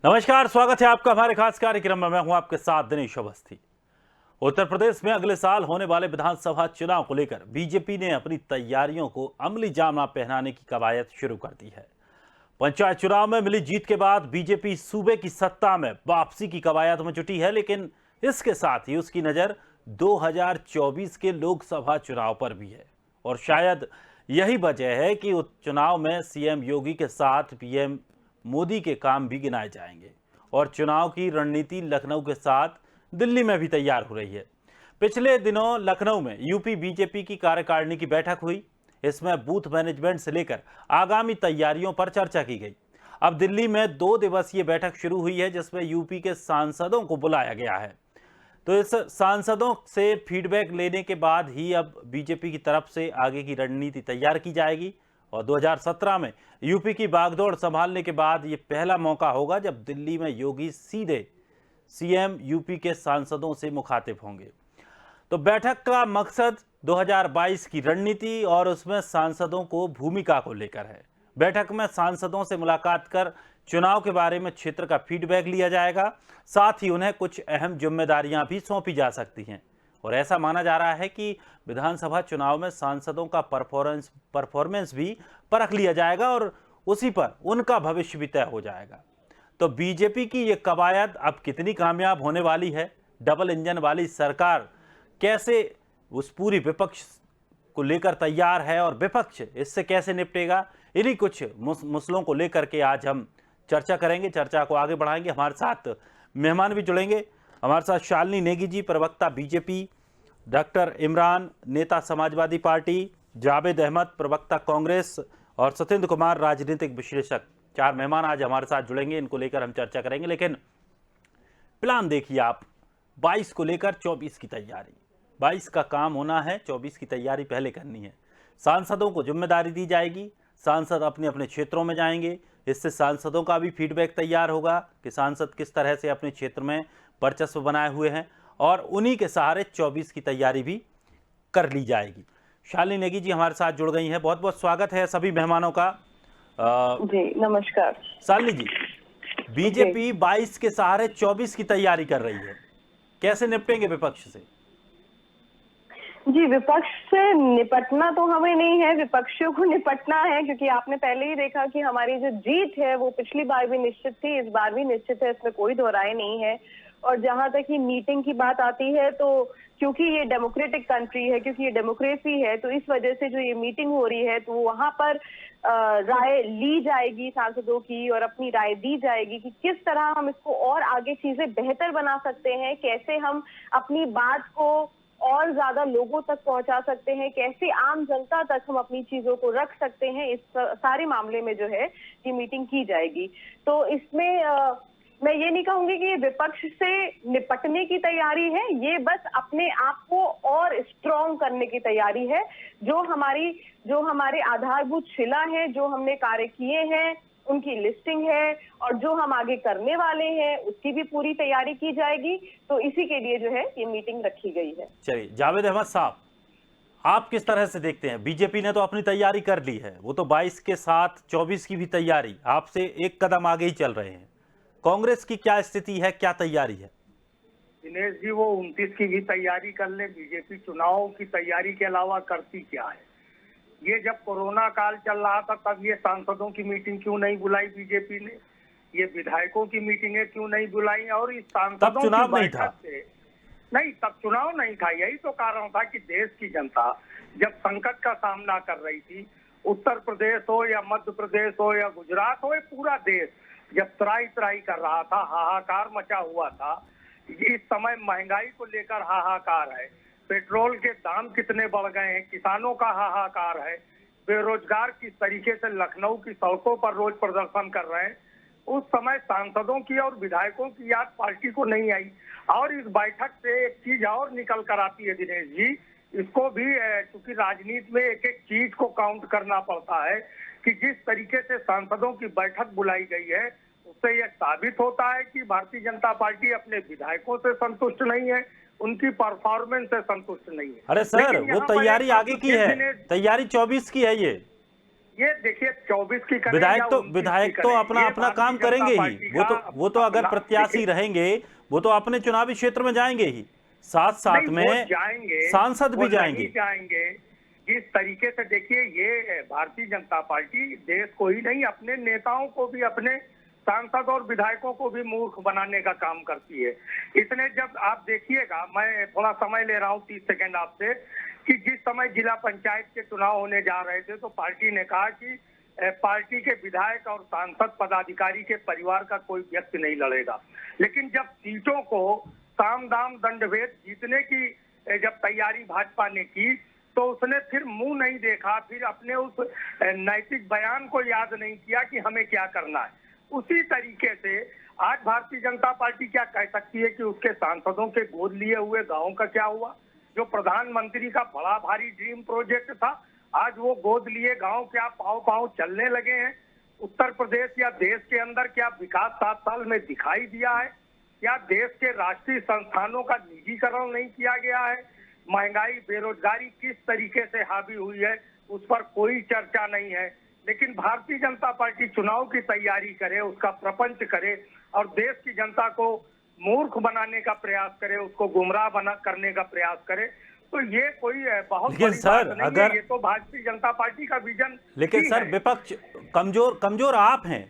नमस्कार, स्वागत है आपका हमारे खास कार्यक्रम में। मैं हूं आपके साथ दिनेश अवस्थी। उत्तर प्रदेश में अगले साल होने वाले विधानसभा चुनाव को लेकर बीजेपी ने अपनी तैयारियों को अमली जामा पहनाने की कवायद शुरू कर दी है। पंचायत चुनाव में मिली जीत के बाद बीजेपी सूबे की सत्ता में वापसी की कवायद में जुटी है, लेकिन इसके साथ ही उसकी नजर 2024 के लोकसभा चुनाव पर भी है। और शायद यही वजह है कि उस चुनाव में सीएम योगी के साथ पीएम मोदी के काम भी गिनाए जाएंगे और चुनाव की रणनीति लखनऊ के साथ दिल्ली में भी तैयार हो रही है। पिछले दिनों लखनऊ में यूपी बीजेपी की कार्यकारिणी की बैठक हुई। इसमें बूथ मैनेजमेंट से लेकर आगामी तैयारियों पर चर्चा की गई। अब दिल्ली में 2 दिवसीय बैठक शुरू हुई है, जिसमें यूपी के सांसदों को बुलाया गया है। तो इस सांसदों से फीडबैक लेने के बाद ही अब बीजेपी की तरफ से आगे की रणनीति तैयार की जाएगी। और 2017 में यूपी की बागडोर संभालने के बाद ये पहला मौका होगा जब दिल्ली में योगी सीधे सीएम यूपी के सांसदों से मुखातिब होंगे। तो बैठक का मकसद 2022 की रणनीति और उसमें सांसदों को भूमिका को लेकर है। बैठक में सांसदों से मुलाकात कर चुनाव के बारे में क्षेत्र का फीडबैक लिया जाएगा। साथ ही उन्हें कुछ अहम जिम्मेदारियां भी सौंपी जा सकती हैं। और ऐसा माना जा रहा है कि विधानसभा चुनाव में सांसदों का परफॉर्मेंस भी परख लिया जाएगा और उसी पर उनका भविष्य भी तय हो जाएगा। तो बीजेपी की ये कवायद अब कितनी कामयाब होने वाली है, डबल इंजन वाली सरकार कैसे उस पूरी विपक्ष को लेकर तैयार है और विपक्ष इससे कैसे निपटेगा, इन्हीं कुछ मसलों को लेकर के आज हम चर्चा करेंगे, चर्चा को आगे बढ़ाएंगे। हमारे साथ मेहमान भी जुड़ेंगे। हमारे साथ शालिनी नेगी जी, प्रवक्ता बीजेपी, डॉक्टर इमरान, नेता समाजवादी पार्टी, जावेद अहमद, प्रवक्ता कांग्रेस और सत्येंद्र कुमार, राजनीतिक विश्लेषक। 4 मेहमान आज हमारे साथ जुड़ेंगे, इनको लेकर हम चर्चा करेंगे। लेकिन प्लान देखिए आप, 22 को लेकर 24 की तैयारी। 22 का काम होना है, 24 की तैयारी पहले करनी है। सांसदों को जिम्मेदारी दी जाएगी, सांसद अपने अपने क्षेत्रों में जाएंगे। इससे सांसदों का भी फीडबैक तैयार होगा कि सांसद किस तरह से अपने क्षेत्र में वर्चस्व बनाए हुए हैं और उन्हीं के सहारे 24 की तैयारी भी कर ली जाएगी। शालिनी नेगी जी हमारे साथ जुड़ गई हैं, बहुत बहुत स्वागत है सभी मेहमानों का। जी नमस्कार। शालिनी जी, बीजेपी 22 के सहारे 24 की तैयारी कर रही है, कैसे निपटेंगे विपक्ष से? जी, विपक्ष से निपटना तो हमें नहीं है, विपक्षियों को निपटना है, क्योंकि आपने पहले ही देखा कि हमारी जो जीत है वो पिछली बार भी निश्चित थी, इस बार भी निश्चित है, इसमें कोई दो राय नहीं है। और जहां तक ये मीटिंग की बात आती है, तो क्योंकि ये डेमोक्रेटिक कंट्री है, क्योंकि ये डेमोक्रेसी है, तो इस वजह से जो ये मीटिंग हो रही है तो वहां पर राय ली जाएगी सांसदों की और अपनी राय दी जाएगी कि किस तरह हम इसको और आगे चीजें बेहतर बना सकते हैं, कैसे हम अपनी बात को और ज्यादा लोगों तक पहुंचा सकते हैं, कैसे आम जनता तक हम अपनी चीजों को रख सकते हैं। इस सारे मामले में जो है ये मीटिंग की जाएगी। तो इसमें मैं ये नहीं कहूंगी कि ये विपक्ष से निपटने की तैयारी है, ये बस अपने आप को और स्ट्रॉन्ग करने की तैयारी है। जो हमारे आधारभूत शिला है, जो हमने कार्य किए हैं, उनकी लिस्टिंग है और जो हम आगे करने वाले हैं उसकी भी पूरी तैयारी की जाएगी। तो इसी के लिए जो है ये मीटिंग रखी गई है। चलिए जावेद अहमद साहब, आप किस तरह से देखते हैं? बीजेपी ने तो अपनी तैयारी कर ली है, वो तो 22 के साथ 24 की भी तैयारी, आपसे एक कदम आगे ही चल रहे हैं। कांग्रेस की क्या स्थिति है, क्या तैयारी है? दिनेश जी, वो 29 की भी तैयारी कर ले, बीजेपी चुनाव की तैयारी के अलावा करती क्या है? ये जब कोरोना काल चल रहा था तब ये सांसदों की मीटिंग क्यों नहीं बुलाई बीजेपी ने? ये विधायकों की मीटिंगें क्यों नहीं बुलाई? और इस सांसदों की बैठक से नहीं, तब चुनाव नहीं था। यही तो कारण था कि देश की जनता जब संकट का सामना कर रही थी, उत्तर प्रदेश हो या मध्य प्रदेश हो या गुजरात हो, पूरा देश जब त्राही त्राही कर रहा था, हाहाकार मचा हुआ था। इस समय महंगाई को लेकर हाहाकार है, पेट्रोल के दाम कितने बढ़ गए हैं, किसानों का हाहाकार है, बेरोजगार किस तरीके से लखनऊ की सड़कों पर रोज प्रदर्शन कर रहे हैं। उस समय सांसदों की और विधायकों की याद पार्टी को नहीं आई। और इस बैठक से एक चीज और निकल कर आती है दिनेश जी, इसको भी चूंकि राजनीति में एक एक चीज को काउंट करना पड़ता है कि जिस तरीके से सांसदों की बैठक बुलाई गई है उससे यह साबित होता है कि भारतीय जनता पार्टी अपने विधायकों से संतुष्ट नहीं है, उनकी परफॉर्मेंस से संतुष्ट नहीं है। अरे सर, वो तैयारी आगे की है, तैयारी 24 की है। ये ये देखिए 24 की करें विधायक या तो 29 की विधायक तो करें, अपना ये अपना काम भारतीय करेंगे जनता ही। पार्टी वो तो का अगर अपना प्रत्याशी देखिए, रहेंगे वो तो अपने चुनावी क्षेत्र में जाएंगे ही, साथ साथ नहीं वो में जाएंगे, सांसद वो भी नहीं जाएंगे। जाएंगे। जिस तरीके से देखिए ये भारतीय जनता पार्टी देश को ही नहीं अपने नेताओं को भी, अपने सांसद और विधायकों को भी मूर्ख बनाने का काम करती है। इसने जब आप देखिएगा, मैं थोड़ा समय ले रहा हूँ 30 सेकंड आपसे, कि जिस समय जिला पंचायत के चुनाव होने जा रहे थे तो पार्टी ने कहा कि पार्टी के विधायक और सांसद पदाधिकारी के परिवार का कोई व्यक्ति नहीं लड़ेगा। लेकिन जब सीटों को साम दाम दंडभेद जीतने की जब तैयारी भाजपा ने की तो उसने फिर मुंह नहीं देखा, फिर अपने उस नैतिक बयान को याद नहीं किया कि हमें क्या करना है। उसी तरीके से आज भारतीय जनता पार्टी क्या कह सकती है कि उसके सांसदों के गोद लिए हुए गांव का क्या हुआ? जो प्रधानमंत्री का बड़ा भारी ड्रीम प्रोजेक्ट था, आज वो गोद लिए गांव क्या पांव पांव चलने लगे हैं? उत्तर प्रदेश या देश के अंदर क्या विकास 7 साल में दिखाई दिया है? क्या देश के राष्ट्रीय संस्थानों का निजीकरण नहीं किया गया है? महंगाई, बेरोजगारी किस तरीके से हावी हुई है, उस पर कोई चर्चा नहीं है। लेकिन भारतीय जनता पार्टी चुनाव की तैयारी करे, उसका प्रपंच करे और देश की जनता को मूर्ख बनाने का प्रयास करे, उसको गुमराह बना करने का प्रयास करे, तो ये कोई बहुत लेकिन बड़ी सर, बात नहीं अगर है। ये तो भारतीय जनता पार्टी का विजन लेकिन ही सर है। विपक्ष कमजोर आप हैं।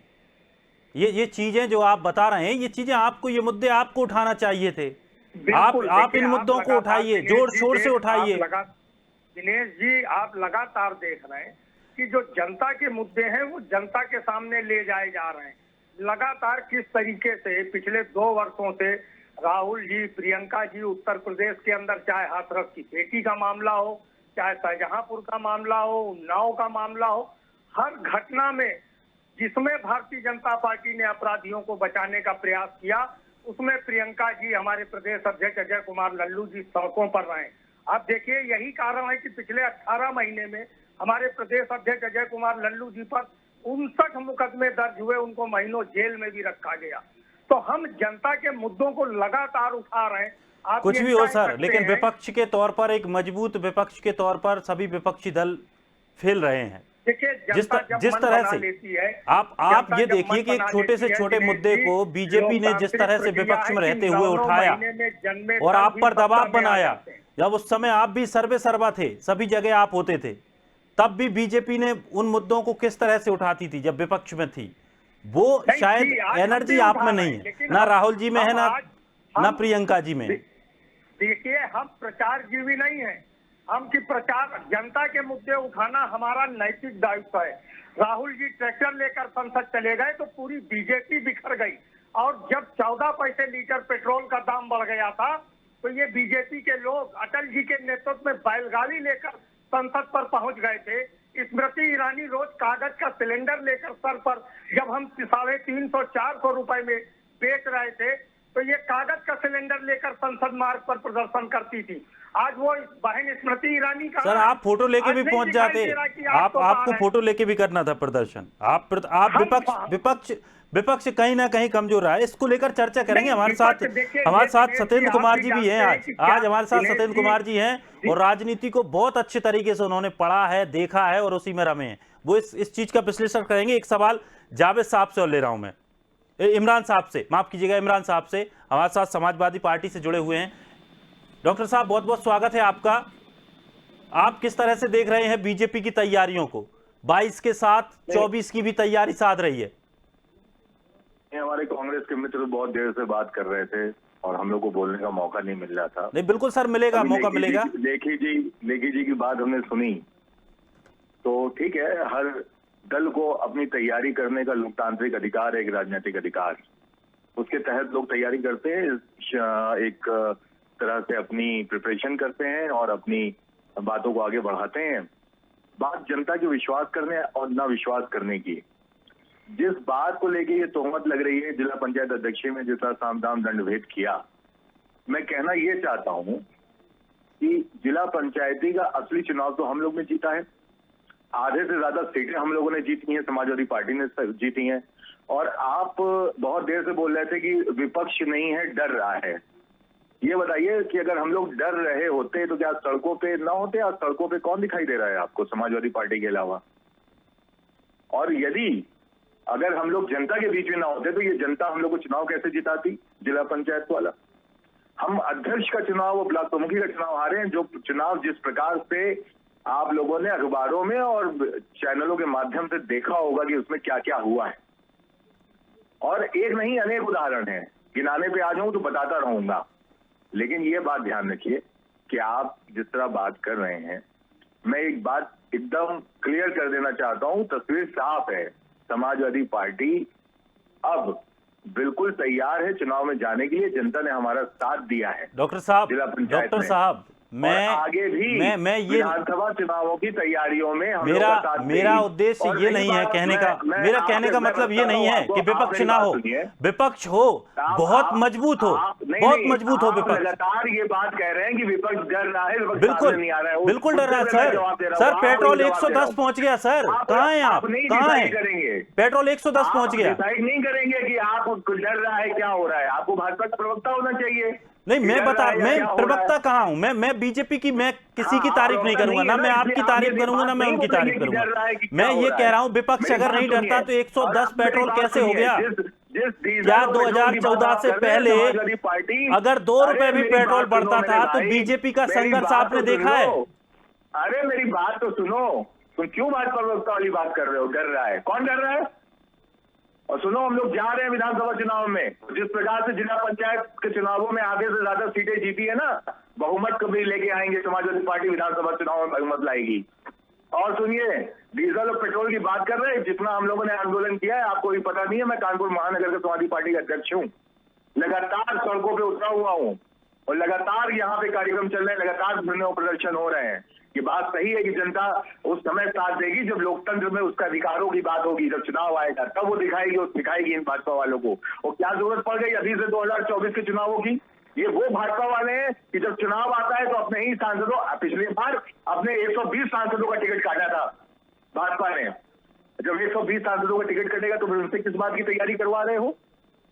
ये चीजें जो आप बता रहे हैं, ये चीजें आपको, ये मुद्दे आपको उठाना चाहिए थे। बिल्कुल, आप देखिए, इन मुद्दों को लगातार उठाइए, दिनेश जोर जी शोर से उठाइए। दिनेश जी, आप लगातार देख रहे हैं कि जो जनता के मुद्दे हैं वो जनता के सामने ले जाए जा रहे हैं। लगातार किस तरीके से पिछले 2 वर्षों से राहुल जी, प्रियंका जी उत्तर प्रदेश के अंदर, चाहे हाथरस की बेटी का मामला हो, चाहे शाहजहांपुर का मामला हो, उन्नाव का मामला हो, हर घटना में जिसमें भारतीय जनता पार्टी ने अपराधियों को बचाने का प्रयास किया, उसमें प्रियंका जी, हमारे प्रदेश अध्यक्ष अजय कुमार लल्लू जी सड़कों पर रहे। आप देखिए, यही कारण है कि पिछले 18 महीने में हमारे प्रदेश अध्यक्ष अजय कुमार लल्लू जी पर 59 मुकदमे दर्ज हुए, उनको महीनों जेल में भी रखा गया। तो हम जनता के मुद्दों को लगातार उठा रहे हैं। आप कुछ ये भी हो कह सर, सकते लेकिन हैं, विपक्ष के तौर पर, एक मजबूत विपक्ष के तौर पर सभी विपक्षी दल फैल रहे हैं। देखिए, जनता जब जिस मन तरह बना से लेती है, आप जनता ये जब देखिए मन कि एक बना छोटे से लेती है, छोटे दिनेश मुद्दे जी, को बीजेपी ने जिस तरह से लोकतांत्रिक विपक्ष में प्रक्रिया रहते है हुए कि 9 उठाया महीने में जन्मे और कल आप भी पर सत्ता दबाव में आ बनाया, जाते हैं। जब उस समय आप भी सर्वे सर्वा थे, सभी जगह आप होते थे, तब भी बीजेपी ने उन मुद्दों को किस तरह से उठाती थी जब विपक्ष में थी? वो नहीं शायद जी, आज हम एनर्जी भी आप उठा में रहे नहीं हैं, है, लेकिन ना राहुल जी में है, ना हम प्रियंका जी में है। देखिए, हम प्रचार जीवी नहीं है। हम की प्रचार, जनता के मुद्दे उठाना हमारा नैतिक दायित्व है। राहुल जी ट्रैक्टर लेकर संसद चले गए तो पूरी बीजेपी बिखर गई, और जब 14 पैसे लीटर पेट्रोल का दाम बढ़ गया था तो ये बीजेपी के लोग अटल जी के नेतृत्व में बैलगाड़ी लेकर संसद पर पहुंच गए थे। स्मृति ईरानी रोज कागज का सिलेंडर लेकर सर पर, जब हम 350-400 रुपए में बेच रहे थे, तो ये कागज का सिलेंडर लेकर संसद मार्ग पर प्रदर्शन करती थी। आज वो बहन स्मृति ईरानी का, सर आप फोटो लेके भी पहुंच जाते, आपको फोटो लेके भी करना था प्रदर्शन। आप विपक्ष कहीं ना कहीं कमजोर रहा है, इसको लेकर चर्चा करेंगे। हमारे साथ सत्येंद्र कुमार जी भी हैं आज हमारे साथ सत्येंद्र कुमार जी हैं, और राजनीति को बहुत अच्छे तरीके से उन्होंने पढ़ा है, देखा है और उसी में रमे हैं। वो इस चीज का विश्लेषण करेंगे। एक सवाल जावेद साहब से और ले रहा हूं मैं, इमरान साहब से, माफ कीजिएगा, इमरान साहब से, हमारे साथ समाजवादी पार्टी से जुड़े हुए हैं। डॉक्टर साहब, बहुत बहुत स्वागत है आपका। आप किस तरह से देख रहे हैं बीजेपी की तैयारियों को? 22 के साथ 24 की भी तैयारी साध रही है। हमारे कांग्रेस के मित्र बहुत देर से बात कर रहे थे और हम लोग को बोलने का मौका नहीं मिल रहा था। नहीं, बिल्कुल सर, मिलेगा, मौका मिलेगा। लेखी जी की बात हमने सुनी, तो ठीक है, हर दल को अपनी तैयारी करने का लोकतांत्रिक अधिकार है, एक राजनीतिक अधिकार, उसके तहत लोग तैयारी करते हैं, एक तरह से अपनी प्रिपरेशन करते हैं और अपनी बातों को आगे बढ़ाते हैं। बात जनता की विश्वास करने और ना विश्वास करने की। जिस बात को लेके ये तोहमत लग रही है, जिला पंचायत अध्यक्ष में जितना साम दाम दंडभेद किया, मैं कहना ये चाहता हूं कि जिला पंचायती का असली चुनाव तो हम लोग ने जीता है, आधे से ज्यादा सीटें हम लोगों ने जीती हैं, समाजवादी पार्टी ने जीती हैं। और आप बहुत देर से बोल रहे थे कि विपक्ष नहीं है, डर रहा है। ये बताइए कि अगर हम लोग डर रहे होते तो क्या सड़कों पे ना होते? आज सड़कों पे कौन दिखाई दे रहा है आपको समाजवादी पार्टी के अलावा? और यदि अगर हम लोग जनता के बीच में ना होते तो ये जनता हम लोग को चुनाव कैसे जिताती, जिला पंचायत वाला। हम अध्यक्ष का चुनाव और ब्लॉक प्रमुखी का चुनाव हारे हैं, जो चुनाव जिस प्रकार से आप लोगों ने अखबारों में और चैनलों के माध्यम से देखा होगा कि उसमें क्या क्या हुआ है, और एक नहीं अनेक उदाहरण है, गिनाने पे आ जाऊं तो बताता रहूंगा। लेकिन ये बात ध्यान रखिए कि आप जिस तरह बात कर रहे हैं, मैं एक बात एकदम क्लियर कर देना चाहता हूं, तस्वीर साफ है, समाजवादी पार्टी अब बिल्कुल तैयार है चुनाव में जाने के लिए। जनता ने हमारा साथ दिया है डॉक्टर साहब, जिला पंचायत डॉक्टर में। साहब, मैं और आगे भी मैं ये विधानसभा चुनावों की तैयारियों में हम लोगों का साथ मेरा देगी। उद्देश्य और ये रही नहीं है बात, कहने का, मेरा कहने का मतलब ये नहीं है कि विपक्ष ना हो, विपक्ष हो, बहुत मजबूत हो, बहुत मजबूत हो विपक्ष। लगातार ये बात कह रहे हैं कि विपक्ष डर रहा है, विपक्ष बिल्कुल सामने नहीं आ रहा है। बिल्कुल डर रहा है सर। सर पेट्रोल 110 पहुंच गया सर, कहाँ हैं आप, कहाँ हैं? करेंगे पेट्रोल 110 पहुंच गया। डिसाइड नहीं करेंगे कि आप डर रहा है, क्या हो रहा है। आपको भाजपा का प्रवक्ता होना चाहिए। नहीं, मैं प्रवक्ता कहाँ हूँ? मैं बीजेपी की, मैं किसी की तारीफ नहीं करूंगा, ना मैं आपकी तारीफ करूंगा, ना मैं उनकी तारीफ करूंगा। मैं ये कह रहा हूँ विपक्ष अगर नहीं डरता तो 110 पेट्रोल कैसे हो गया? क्या 2014 से पहले अगर 2 रुपए भी पेट्रोल बढ़ता था तो बीजेपी का संघर्ष आपने देखा है? अरे मेरी बात तो सुनो, तुम क्यों भाजपा प्रवक्ता वाली बात कर रहे हो? डर रहा है, कौन डर रहा है? और सुनो, हम लोग जा रहे हैं विधानसभा चुनाव में, जिस प्रकार से जिला पंचायत के चुनावों में आधे से ज्यादा सीटें जीती है ना, बहुमत कभी लेके आएंगे समाजवादी पार्टी, विधानसभा चुनाव में बहुमत लाएगी। और सुनिए, डीजल और पेट्रोल की बात कर रहे हैं, जितना हम लोगों ने आंदोलन किया है आपको भी पता नहीं है। मैं कानपुर महानगर का समाजवादी पार्टी का अध्यक्ष हूँ, लगातार सड़कों पे उतरा हुआ हूँ और लगातार यहाँ पे कार्यक्रम चल रहे हैं, लगातार धरने और प्रदर्शन हो रहे हैं। ये बात सही है कि जनता उस समय साथ देगी जब लोकतंत्र में उसका अधिकारों की बात होगी, जब चुनाव आएगा तब वो दिखाएगी इन भाजपा वालों को। और क्या जरूरत पड़ गई अभी से 2024 के चुनावों की? ये वो भाजपा वाले हैं कि जब चुनाव आता है तो अपने ही सांसदों, पिछली बार अपने 120 सांसदों का टिकट काटा था भाजपा ने। जब 120 सांसदों का टिकट कटेगा तो फिर उनसे किस बात की तैयारी करवा रहे हो?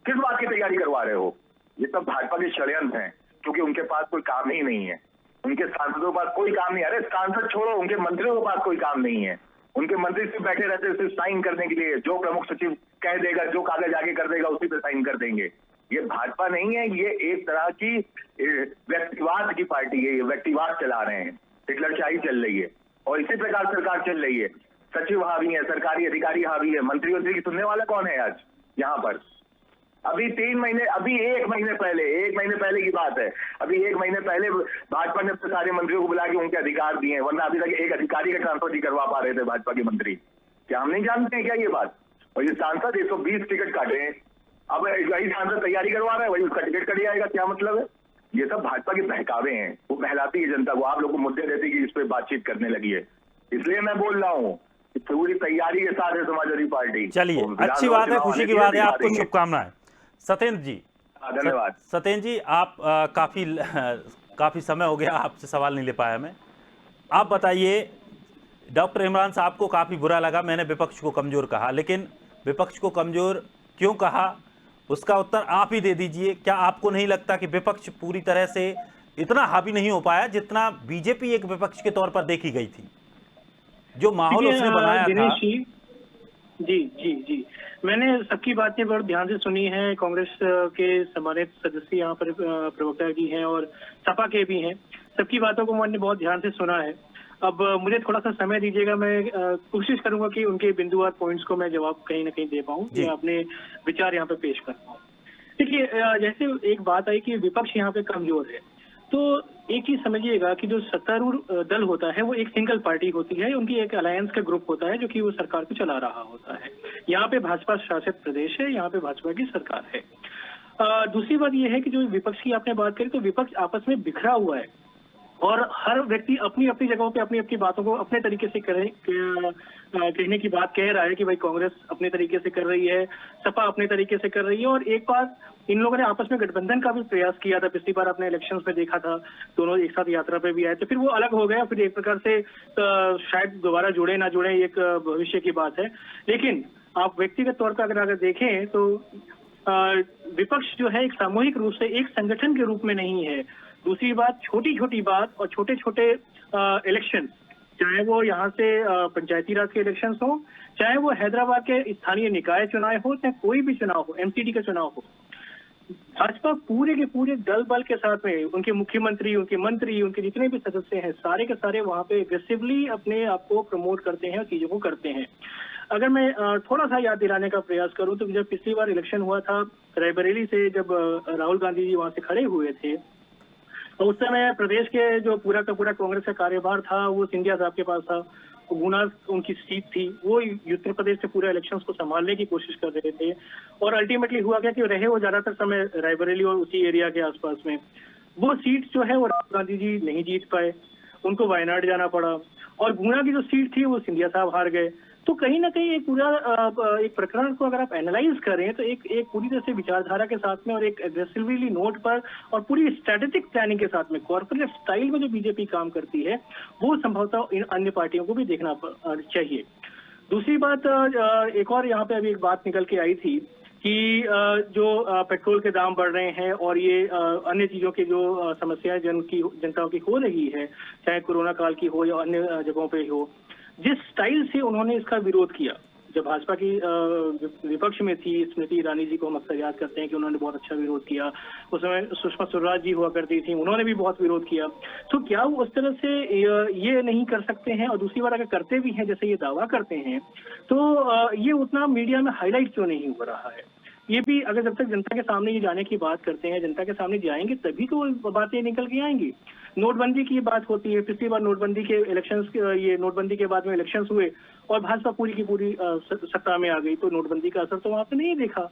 किस बात की तैयारी करवा रहे हो? ये सब भाजपा के षड्यंत्र हैं, क्योंकि उनके पास कोई काम ही नहीं है, उनके सांसदों के पास कोई काम नहीं है। अरे सांसद छोड़ो, उनके मंत्रियों के पास कोई काम नहीं है। उनके मंत्री सिर्फ बैठे रहते हैं सिर्फ साइन करने के लिए, जो प्रमुख सचिव कह देगा, जो कागज आगे कर देगा उसी पे साइन कर देंगे। ये भाजपा नहीं है, ये एक तरह की व्यक्तिवाद की पार्टी है, ये व्यक्तिवाद चला रहे हैं, हिटलरशाही चल रही है और इसी प्रकार सरकार चल रही है। सचिव हावी है, सरकारी अधिकारी हावी है, मंत्री की सुनने वाला कौन है आज यहाँ पर? अभी 1 महीने पहले की बात है, अभी 1 महीने पहले भाजपा ने सारे मंत्रियों को बुला के उनके अधिकार दिए हैं, वरना अभी तक एक अधिकारी का ट्रांसफर नहीं करवा पा रहे थे भाजपा के मंत्री। क्या हम नहीं जानते हैं क्या ये बात? और ये सांसद 120 टिकट काटे हैं, अब वही सांसद तैयारी करवा रहा है, वही उसका टिकट कट जाएगा, क्या मतलब है? ये सब भाजपा के बहकावे हैं, वो बहलाती है जनता को। आप लोग को मुद्दे देती कि इस पे बातचीत करने लगी है, इसलिए मैं बोल रहा हूँ पूरी तैयारी के साथ है समाजवादी पार्टी। चलिए, अच्छी बात है, खुशी की बात है, आपको शुभकामनाएं। सत्येंद्र जी, धन्यवाद। सत्येंद्र जी, आप काफी समय हो गया आपसे सवाल नहीं ले पाया मैं। आप बताइए, डॉक्टर इमरान साहब को काफी बुरा लगा मैंने विपक्ष को कमजोर कहा, लेकिन विपक्ष को कमजोर क्यों कहा उसका उत्तर आप ही दे दीजिए। क्या आपको नहीं लगता कि विपक्ष पूरी तरह से इतना हावी नहीं हो पाया जितना बीजेपी एक विपक्ष के तौर पर देखी गई थी? जो माहौल उसने बनाया था। जी, मैंने सबकी बातें बहुत ध्यान से सुनी है। कांग्रेस के सम्मानित सदस्य यहाँ पर प्रवक्ता भी हैं और सपा के भी हैं, सबकी बातों को मैंने बहुत ध्यान से सुना है। अब मुझे थोड़ा सा समय दीजिएगा, मैं कोशिश करूंगा कि उनके बिंदुवार पॉइंट्स को मैं जवाब कहीं ना कहीं दे पाऊँ, या अपने विचार यहाँ पे पेश कर पाऊँ। देखिए, जैसे एक बात आई कि विपक्ष यहाँ पे कमजोर है, तो एक चीज समझिएगा कि जो सत्तारूढ़ दल होता है वो एक सिंगल पार्टी होती है, उनकी एक अलायंस का ग्रुप होता है जो कि वो सरकार को चला रहा होता है। यहाँ पे भाजपा शासित प्रदेश है, यहाँ पे भाजपा की सरकार है। दूसरी बात यह है कि जो विपक्ष की आपने बात करी, तो विपक्ष आपस में बिखरा हुआ है और हर व्यक्ति अपनी अपनी जगहों पे अपनी अपनी बातों को अपने तरीके से कहने की बात कह रहा है कि भाई कांग्रेस अपने तरीके से कर रही है, सपा अपने तरीके से कर रही है। और एक बार इन लोगों ने आपस में गठबंधन का भी प्रयास किया था, पिछली बार अपने इलेक्शंस में देखा था, दोनों एक साथ यात्रा पे भी आए थे, फिर वो अलग हो गया, फिर एक प्रकार से शायद दोबारा जुड़े ना जुड़े एक भविष्य की बात है। लेकिन आप व्यक्तिगत तौर पर अगर देखें तो विपक्ष जो है एक सामूहिक रूप से एक संगठन के रूप में नहीं है। दूसरी बात, छोटी छोटी बात और छोटे छोटे इलेक्शन चाहे वो यहाँ से पंचायती राज के इलेक्शंस हो, चाहे वो हैदराबाद के स्थानीय निकाय चुनाव हो, चाहे कोई भी चुनाव हो, एमसीडी का चुनाव हो। भाजपा पूरे के पूरे दल बल के साथ में, उनके मुख्यमंत्री, उनके मंत्री, उनके जितने भी सदस्य हैं, सारे के सारे वहां पे एग्रेसिवली अपने आप को प्रमोट करते हैं और चीजों को करते हैं। अगर मैं थोड़ा सा याद दिलाने का प्रयास करूं तो जब पिछली बार इलेक्शन हुआ था रायबरेली से, जब राहुल गांधी जी वहां से खड़े हुए थे, तो उस समय प्रदेश के जो पूरा का पूरा कांग्रेस का कार्यभार था वो सिंधिया साहब के पास था। गुना उनकी सीट थी, वो उत्तर प्रदेश से पूरे इलेक्शंस को संभालने की कोशिश कर रहे थे और अल्टीमेटली हुआ क्या कि रहे वो ज्यादातर समय रायबरेली और उसी एरिया के आसपास में। वो सीट जो है वो राहुल गांधी जी नहीं जीत पाए, उनको वायनाड जाना पड़ा और गुना की जो सीट थी वो सिंधिया साहब हार गए। तो कहीं ना कहीं एक पूरा एक प्रकरण को अगर आप एनालाइज करें तो एक पूरी तरह से विचारधारा के साथ में और एक एग्रेसिवली नोट पर और पूरी स्ट्रेटेजिक प्लानिंग के साथ में कॉर्पोरेट स्टाइल में जो बीजेपी काम करती है वो संभवतः इन अन्य पार्टियों को भी देखना चाहिए। दूसरी बात, एक और यहाँ पे अभी एक बात निकल के आई थी कि जो पेट्रोल के दाम बढ़ रहे हैं और ये अन्य चीजों की जो समस्याएं जनताओं की हो रही है, चाहे कोरोना काल की हो या अन्य जगहों पे हो, जिस स्टाइल से उन्होंने इसका विरोध किया, जब भाजपा की विपक्ष में थी स्मृति ईरानी जी को हम अक्सर याद करते हैं कि उन्होंने बहुत अच्छा विरोध किया। उस समय सुषमा स्वराज जी हुआ करती थी, उन्होंने भी बहुत विरोध किया। तो क्या वो उस तरह से ये नहीं कर सकते हैं? और दूसरी बात, अगर करते भी हैं जैसे ये दावा करते हैं तो ये उतना मीडिया में हाईलाइट क्यों नहीं हो रहा है? ये भी अगर जब तक जनता के सामने ये जाने की बात करते हैं, जनता के सामने जाएंगे तभी तो बातें निकल के आएंगी। नोटबंदी की बात होती है, पिछली बार नोटबंदी के इलेक्शंस, ये नोटबंदी के बाद में इलेक्शंस हुए और भाजपा पूरी की पूरी सत्ता में आ गई, तो नोटबंदी का असर तो वहां पे नहीं देखा।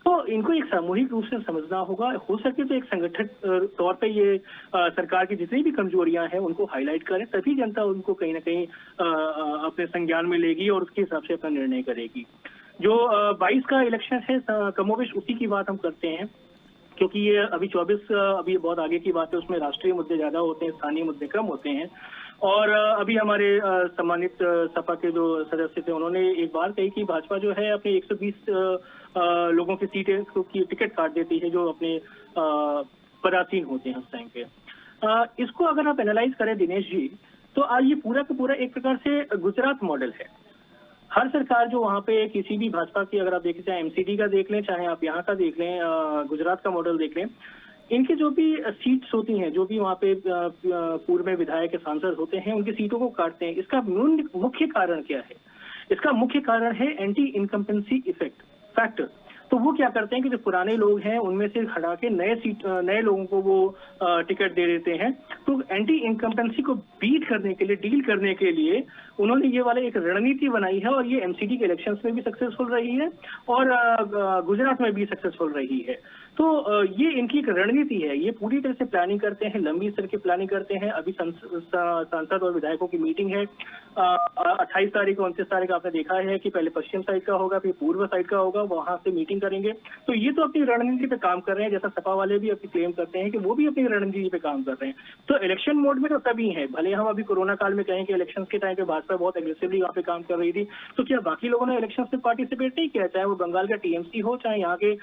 तो इनको एक सामूहिक रूप से समझना होगा, हो सके तो एक संगठित तौर पे ये सरकार की जितनी भी कमजोरियां हैं उनको हाईलाइट करें, तभी जनता उनको कहीं ना कहीं अपने संज्ञान में लेगी और उसके हिसाब से अपना निर्णय करेगी। जो 22 का इलेक्शन है कमोबेश उसी की बात हम करते हैं, क्योंकि ये अभी 24 अभी बहुत आगे की बात है, उसमें राष्ट्रीय मुद्दे ज्यादा होते हैं, स्थानीय मुद्दे कम होते हैं। और अभी हमारे सम्मानित सपा के जो सदस्य थे उन्होंने एक बार कही कि भाजपा जो है अपने 120 लोगों की सीटें की टिकट काट देती है जो अपने पदासीन होते हैं उस टाइम पे। इसको अगर आप एनालाइज करें दिनेश जी, तो आज ये पूरा का पूरा एक प्रकार से गुजरात मॉडल है। हर सरकार जो वहाँ पे किसी भी भाजपा की अगर आप देखें, चाहे एमसीडी का देख लें, चाहे आप यहाँ का देख लें, गुजरात का मॉडल देख लें, इनकी जो भी सीट्स होती हैं, जो भी वहाँ पे पूर्व में विधायक सांसद होते हैं, उनकी सीटों को काटते हैं। इसका मुख्य कारण क्या है? इसका मुख्य कारण है एंटी इनकम्पेंसी इफेक्ट फैक्टर। तो वो क्या करते हैं कि जो पुराने लोग हैं उनमें से हटा के नए लोगों को वो टिकट दे देते हैं। तो एंटी इनकम्पेंसी को बीट करने के लिए, डील करने के लिए उन्होंने ये वाले एक रणनीति बनाई है और ये एमसीडी के इलेक्शंस में भी सक्सेसफुल रही है और गुजरात में भी सक्सेसफुल रही है। तो ये इनकी एक रणनीति है। ये पूरी तरह से प्लानिंग करते हैं, लंबी स्तर की प्लानिंग करते हैं। अभी सांसद और विधायकों की मीटिंग है 28 तारीख और 29 तारीख। आपने देखा है कि पहले पश्चिम साइड का होगा, फिर पूर्व साइड का होगा, वहां से मीटिंग करेंगे। तो ये तो अपनी रणनीति पे काम कर रहे हैं, जैसा सपा वाले भी अपनी क्लेम करते हैं कि वो भी अपनी रणनीति पे काम कर रहे हैं। तो इलेक्शन मोड में तो तभी है, भले हम अभी कोरोना काल में कहें कि इलेक्शन के टाइम पे भाजपा बहुत एग्रेसिवली वहाँ पे काम कर रही थी, तो क्या बाकी लोगों ने इलेक्शन में पार्टिसिपेट नहीं किया? चाहे वो बंगाल का टीएमसी हो, चाहे यहाँ के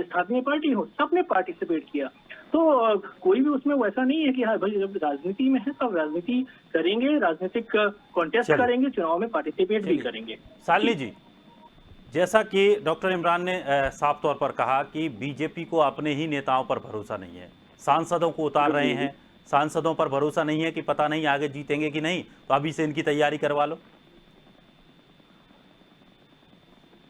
स्थानीय पार्टी हो, सबने पार्टिसिपेट किया। तो कोई भी उसमें वैसा नहीं है कि हाँ भाई जब राजनीति में है तो अब राजनीति करेंगे, राजनीतिक कॉन्टेस्ट करेंगे, चुनाव में पार्टिसिपेट भी करेंगे। शालिनी जी, जैसा कि डॉक्टर इमरान ने साफ तौर पर कहा कि बीजेपी को अपने ही नेताओं पर भरोसा नहीं है, सांसदों को उतार रहे हैं, सांसदों पर भरोसा नहीं है कि पता नहीं आगे जीतेंगे कि नहीं, तो अभी से इनकी तैयारी करवा लो।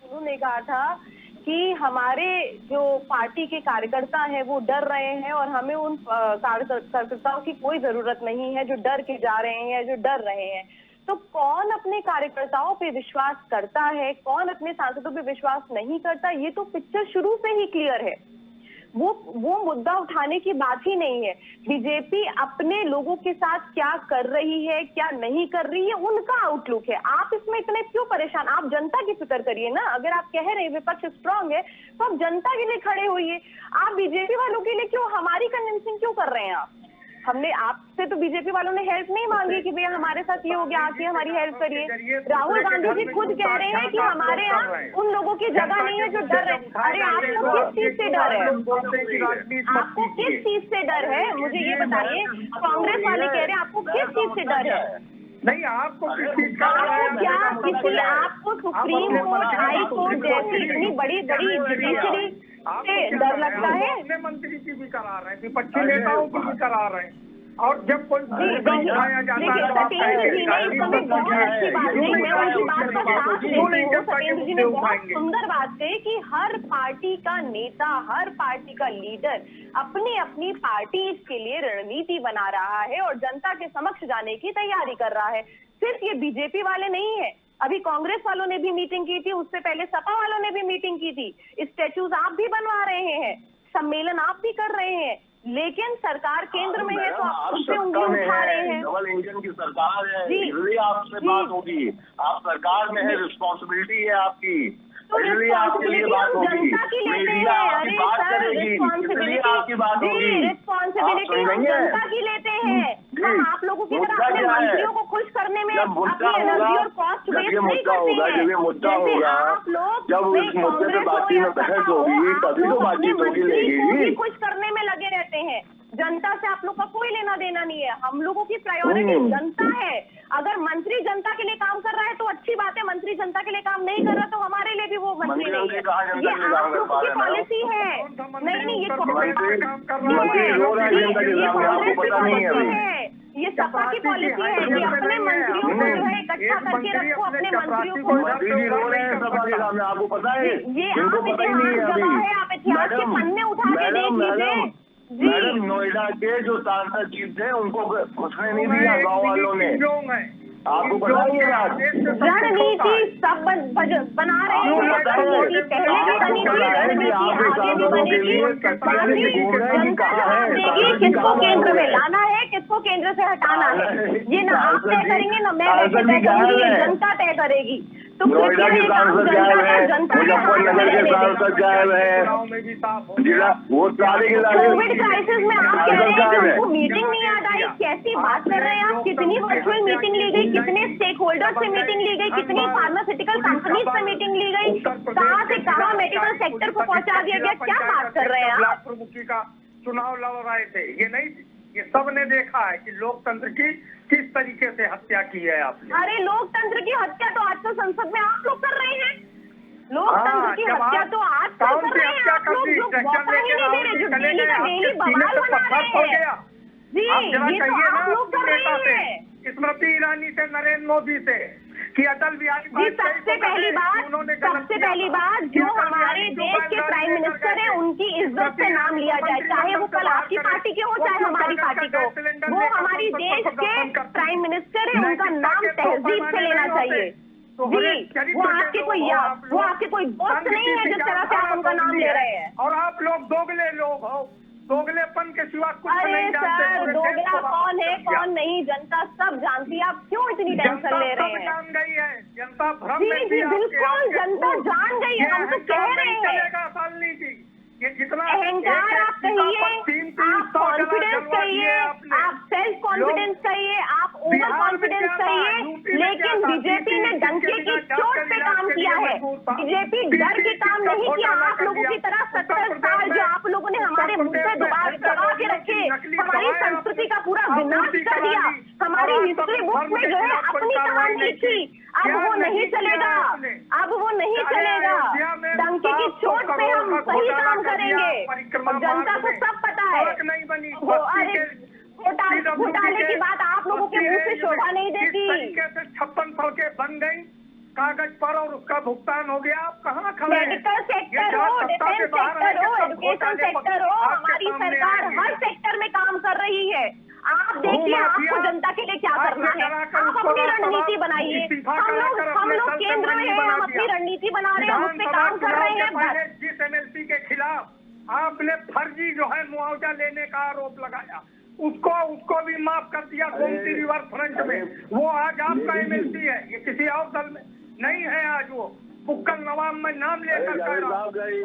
उन्होंने कहा था कि हमारे जो पार्टी के कार्यकर्ता हैं वो डर रहे हैं और हमें उन कार्यकर्ताओं की कोई जरूरत नहीं है जो डर के जा रहे हैं, जो डर रहे हैं। तो कौन अपने कार्यकर्ताओं पे विश्वास करता है, कौन अपने सांसदों पे विश्वास नहीं करता, ये तो पिक्चर शुरू से ही क्लियर है। वो मुद्दा उठाने की बात ही नहीं है। बीजेपी अपने लोगों के साथ क्या कर रही है, क्या नहीं कर रही है, उनका आउटलुक है। आप इसमें इतने क्यों परेशान? आप जनता की फिक्र करिए ना। अगर आप कह रहे हैं विपक्ष स्ट्रांग है तो आप जनता के लिए खड़े होइए। आप बीजेपी वालों के लिए क्यों हमारी कन्विंसिंग क्यों कर रहे हैं? आप हमने आपसे तो बीजेपी वालों ने हेल्प नहीं मांगी कि भैया हमारे साथ ये हो गया, आके हमारी हेल्प करिए। राहुल गांधी जी खुद कह रहे हैं कि हमारे यहाँ उन लोगों की जगह नहीं है जो डर रहे। अरे आपको किस चीज से डर है? आपको किस चीज से डर है? मुझे ये बताइए। कांग्रेस वाले कह रहे हैं आपको किस चीज से डर है? नहीं, आपको किस चीज का आपको क्या किसी आपको सुप्रीम कोर्ट, हाई कोर्ट जैसी इतनी बड़ी बड़ी जुडिशरी से डर लगता है? अपने मंत्री की भी करा रहे हैं, विपक्षी नेताओं की भी करा रहे हैं, और जब कोई मुद्दा उठाया जाता है तो आप सत्येंद्र जी ने इस समय बहुत अच्छी बात कही, मैं उनकी बात का साथ लेती हूँ। सत्येंद्र जी ने बहुत सुंदर बात कही कि हर पार्टी का नेता, हर पार्टी का लीडर अपनी अपनी पार्टी के लिए रणनीति बना रहा है और जनता के समक्ष जाने की तैयारी कर रहा है। सिर्फ ये बीजेपी वाले नहीं है, अभी कांग्रेस वालों ने भी मीटिंग की थी, उससे पहले सपा वालों ने भी मीटिंग की थी। स्टैच्यूज आप भी बनवा रहे हैं, सम्मेलन आप भी कर रहे हैं, लेकिन सरकार केंद्र में है तो आप उससे उंगली उठा रहे हैं। डबल इंजन की सरकार है, जी, इसलिए आपसे बात होगी। आप सरकार में है, रिस्पॉन्सिबिलिटी है आपकी, तो इसलिए आपके लिए बात होगी। जनता की लेते हैं। अरे सर, रिस्पॉन्सिबिलिटी आपकी बात होगी। रिस्पॉन्सिबिलिटी हम जनता की लेते हैं। हम आप लोगों की तरह अपने मंत्रियों को खुश करने में अपनी एनर्जी और कॉस्ट वेस्ट नहीं करते हैं। जब ये मुद्दा होगा, आप लोग जब उस मुद्दे पे बातचीत में बहस होगी तभी तो बातचीत होगी लेगी। खुश करने में लगे रहते हैं। जनता से आप लोग का कोई लेना देना नहीं है। हम लोगों की प्रायोरिटी जनता है। अगर मंत्री जनता के लिए काम कर रहा है तो अच्छी बात है, मंत्री जनता के लिए काम नहीं कर रहा तो हमारे लिए भी वो मंत्री नहीं है। ये आप लोगों की पॉलिसी है। नहीं, ये ये सपा की पॉलिसी है कि अपने मंत्रियों को जो है इकट्ठा करके रखो, अपने मंत्रियों को। आपको पता है, ये आप इतिहास गवाह है, आप इतिहास के पन्ने उठा के देख लीजिए। मैडम, नोएडा के जो सांसद चीफ थे उनको घुसने नहीं दिया गाँव वालों ने। आपको पता है ये बात? रणनीति सब बना रहे हैं। रणनीति पहले भी बनी थी, रणनीति आगे भी बनेगी। जनता जवाब देगी किसको केंद्र में लाना है, किसको केंद्र से हटाना है। ये ना आप तय करेंगे ना मैं तय करूंगी, ये जनता तय करेगी। तो नोएडा के सांसद गायब है, मुजफ्फरनगर के सांसद गायब है, जिला वो सारे के सारे कोविड क्राइसिस में आप कह रहे हैं कि उनको मीटिंग नहीं याद आई। कैसी बात कर रहे हैं आप? कितनी वर्चुअल मीटिंग ली गई, कितने स्टेक होल्डर से मीटिंग ली गई, कितनी फार्मास्यूटिकल कंपनीज से मीटिंग ली गई, कहाँ से कहाँ मेडिकल सेक्टर को पहुंचा दिया गया, क्या बात कर रहे हैं आप? ब्लॉक प्रमुखी का चुनाव लड़ रहे थे, ये नहीं, ये सब ने देखा है कि लोकतंत्र की किस तरीके से हत्या की है आपने। अरे लोकतंत्र की हत्या तो आज तो संसद में आप लोग कर रहे हैं। लोकतंत्र की हत्या तो आज कर रहे हैं आप लोग, जो मौका ही नहीं दे रहे, जो डेली का डेली बवाल बना रहे हैं। जी, ये तो आप लोग कर रहे हैं। स्मृति ईरानी से, नरेंद्र मोदी से, कि अटल बिहारी जी, सबसे पहली बात जो हमारे देश के प्राइम मिनिस्टर हैं उनकी इज्जत से नाम लिया जाए, चाहे वो कल आपकी पार्टी के हो चाहे हमारी पार्टी के हो। वो हमारी देश के प्राइम मिनिस्टर है, उनका नाम तहजीब से लेना चाहिए। जी, वो आपके कोई दोस्त नहीं है जिस तरह से आप उनका नाम ले रहे हैं। और आप लोग दोगले लोग हो, दोगलेपन के सिवा कुछ नहीं जानते। सर, दोगला कौन है कौन नहीं जनता सब जानती है, आप क्यों इतनी टेंशन ले रहे हैं? जान गई है जनता, भ्रम में जी, बिल्कुल जनता जान गई है, हम तो कह रहे हैं। ये जितना अहंकार आप कहिए, आप कॉन्फिडेंस कहिए, आप सेल्फ कॉन्फिडेंस कहिए, आप ओवर कॉन्फिडेंस कहिए, लेकिन बीजेपी ने डंके की चोट पे काम किया है। बीजेपी डर के काम नहीं किया। आप लोगों की तरह 70 साल जो आप लोगों ने हमारे मुंह पे दबा के रखे, हमारी संस्कृति का पूरा विनाश कर दिया, हमारी हिस्ट्री बुक में जो है अपनी कहानी लिखी, अब वो नहीं चलेगा, अब वो नहीं चलेगा। डंके की चोट पे हम सही काम करेंगे, जनता को सब पता है। अरे घोटाले की बात आप लोगों के मुंह से शोभा नहीं देती। 56 सड़कें बन गई कागज पर और उसका भुगतान हो गया। आप कहाँ खड़े हैं? मेडिकल सेक्टर हो, डिफेंस सेक्टर हो, एजुकेशन सेक्टर हो, हमारी सरकार हर सेक्टर में काम कर रही है। आप देखिए आपको जनता के लिए क्या करना है, आप अपनी रणनीति बनाइए। हम लोग केंद्र में हैं, हम अपनी रणनीति बना रहे हैं, हम उस पे काम कर रहे हैं। जिस एमएलसी के खिलाफ आपने फर्जी जो है मुआवजा लेने का आरोप लगाया, उसको भी माफ कर दिया गोमती रिवर फ्रंट में। वो आज आपका एमएलसी है, ये किसी और दल में नहीं है। आज वो बुक्कल नवाब में नाम लेकर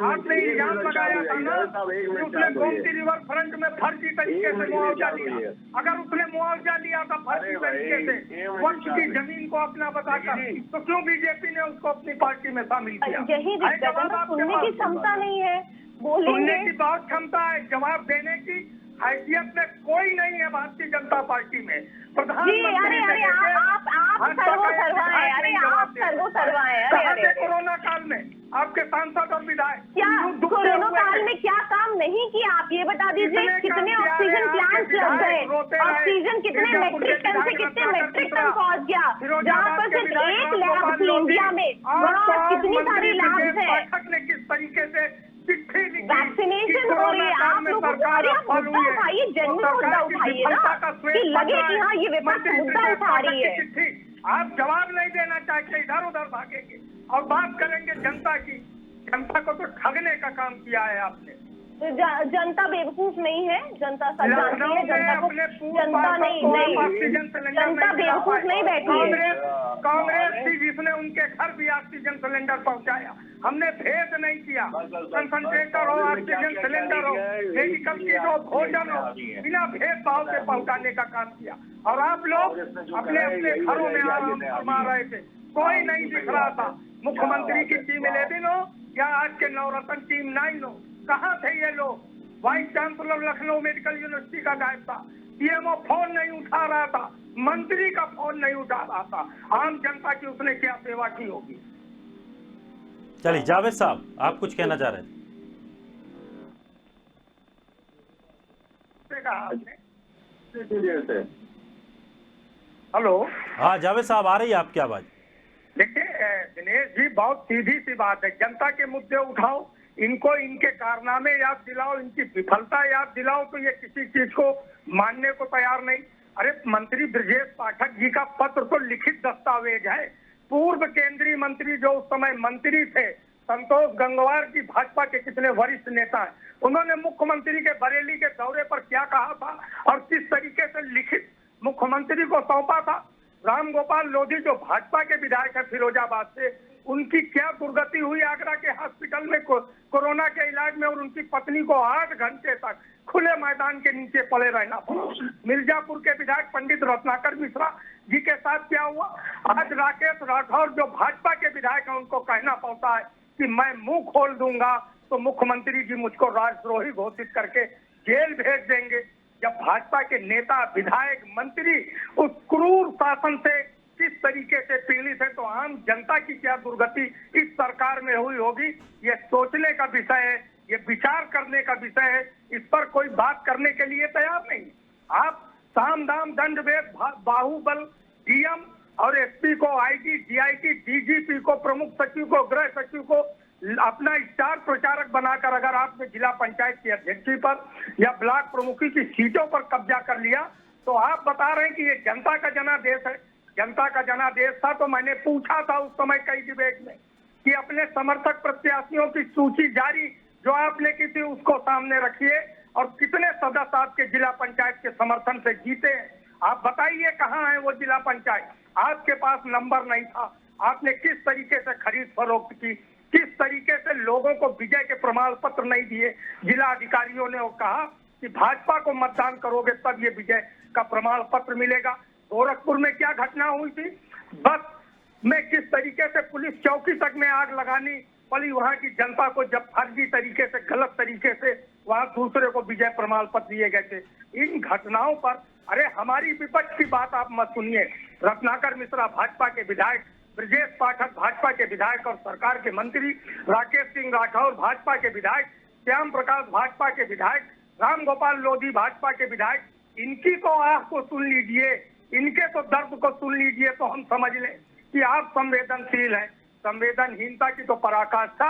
आपने इल्जाम लगाया था ना कि उसने गोमती रिवर फ्रंट में फर्जी तरीके से मुआवजा लिया। अगर उसने मुआवजा लिया था फर्जी तरीके से वक्त की जमीन को अपना बताकर, तो क्यों बीजेपी ने उसको अपनी पार्टी में शामिल किया? यही दिक्कत है, सुनने की क्षमता नहीं है, सुनने की बहुत क्षमता है, जवाब देने की हैसियत में कोई नहीं है भारतीय जनता पार्टी में। जी अरे अरे आप सर्वो सर्वा है, अरे आप सर्वो सर्वा है, अरे अरे कोरोना काल में आपके सांसद और विधायक क्या कोरोना काल में क्या काम नहीं किया आप ये बता दीजिए। कितने ऑक्सीजन प्लांट्स लग गए, ऑक्सीजन कितने मेट्रिक टन से कितने मेट्रिक टन पहुंच गया, जहाँ पर सिर्फ एक लैब थी इंडिया में वहाँ कितनी सारी लैब्स है। ने किस तरीके से चिट्ठी लिखी, वैक्सीनेशन हो रही है, आप लोगों को अरे आप मुद्दा उठाइए, जनरल मुद्दा उठाइए ना कि लगे कि हाँ ये विपक्ष मुद्दा उठा रही है। आप जवाब नहीं देना चाहते, इधर उधर भागेंगे और बात करेंगे जनता की। जनता को तो ठगने का काम किया है आपने। जनता बेवकूफ नहीं है, जनता सब जानती है, जनता को जनता नहीं जनता बेवकूफ नहीं बैठी है। कांग्रेस थी जिसने उनके घर भी ऑक्सीजन सिलेंडर पहुंचाया, हमने भेद नहीं किया। कंसंट्रेटर हो, ऑक्सीजन सिलेंडर हो, मेडिकल किट हो, भोजन हो, बिना भेदभाव से पहुंचाने का काम किया। और आप लोग अपने अपने घरों में आराम फरमा रहे थे, कोई नहीं दिख रहा था। मुख्यमंत्री की टीम 11 हो या आज के नवरत्न टीम 9 हो, कहाँ थे ये लोग? Vice chancellor Lucknow medical university का गायब था, सीएमओ फोन नहीं उठा रहा था, मंत्री का फोन नहीं उठा रहा था। आम जनता की उसने क्या सेवा की होगी? चलिए जावेद साहब, आप कुछ कहना चाह रहे थे? हेलो, हाँ जावेद साहब, आ रही है आपकी आवाज। देखिए दिनेश जी, बहुत सीधी सी बात है, जनता के मुद्दे उठाओ, इनको इनके कारनामे याद दिलाओ, इनकी विफलता याद दिलाओ, तो ये किसी चीज को मानने को तैयार नहीं। अरे मंत्री ब्रजेश पाठक जी का पत्र तो लिखित दस्तावेज है। पूर्व केंद्रीय मंत्री जो उस समय मंत्री थे, संतोष गंगवार जी भाजपा के कितने वरिष्ठ नेता हैं, उन्होंने मुख्यमंत्री के बरेली के दौरे पर क्या कहा था और किस तरीके से लिखित मुख्यमंत्री को सौंपा था। राम गोपाल लोधी जो भाजपा के विधायक है फिरोजाबाद से, उनकी क्या दुर्गति हुई आगरा के हॉस्पिटल में कोरोना के इलाज में, और उनकी पत्नी को 8 घंटे तक खुले मैदान के नीचे पड़े रहना पड़ा। मिर्जापुर के विधायक पंडित रत्नाकर मिश्रा जी के साथ क्या हुआ? आज राकेश राठौर जो भाजपा के विधायक हैं, उनको कहना पड़ता है कि मैं मुंह खोल दूंगा तो मुख्यमंत्री जी मुझको राजद्रोही घोषित करके जेल भेज देंगे। जब भाजपा के नेता, विधायक, मंत्री उस क्रूर शासन से किस तरीके से पीड़ित है, तो आम जनता की क्या दुर्गति इस सरकार में हुई होगी, ये सोचने का विषय है, ये विचार करने का विषय है। इस पर कोई बात करने के लिए तैयार नहीं। आप साम दाम दंड भेद बाहुबल, डीएम और एसपी को, आईजी, डीआईजी, डीजीपी को, प्रमुख सचिव को, गृह सचिव को अपना स्टार प्रचारक बनाकर अगर आपने जिला पंचायत की अध्यक्षी पर या ब्लॉक प्रमुखी की सीटों पर कब्जा कर लिया, तो आप बता रहे हैं कि ये जनता का जनादेश है। जनता का जनादेश था तो मैंने पूछा था उस समय कई डिबेट में कि अपने समर्थक प्रत्याशियों की सूची जारी जो आपने की थी उसको सामने रखिए, और कितने सदस्य आपके जिला पंचायत के समर्थन से जीते हैं, आप बताइए कहाँ है वो जिला पंचायत? आपके पास नंबर नहीं था। आपने किस तरीके से खरीद फरोख्त की, किस तरीके से लोगों को विजय के प्रमाण पत्र नहीं दिए। जिला अधिकारियों ने वो कहा कि भाजपा को मतदान करोगे तब ये विजय का प्रमाण पत्र मिलेगा। गोरखपुर में क्या घटना हुई थी? बस में किस तरीके से पुलिस चौकी तक में आग लगानी पड़ी वहां की जनता को, जब फर्जी तरीके से, गलत तरीके से वहां दूसरे को विजय प्रमाण पत्र दिए गए थे। इन घटनाओं पर अरे हमारी विपक्ष की बात आप मत सुनिए। रत्नाकर मिश्रा भाजपा के विधायक, ब्रजेश पाठक भाजपा के विधायक और सरकार के मंत्री, राकेश सिंह राठौर भाजपा के विधायक, श्याम प्रकाश भाजपा के विधायक, राम गोपाल लोधी भाजपा के विधायक, इनकी तो आह को सुन लीजिए, इनके तो दर्द को सुन लीजिए, तो हम समझ लें कि आप संवेदनशील हैं। संवेदनहीनता की तो पराकाष्ठा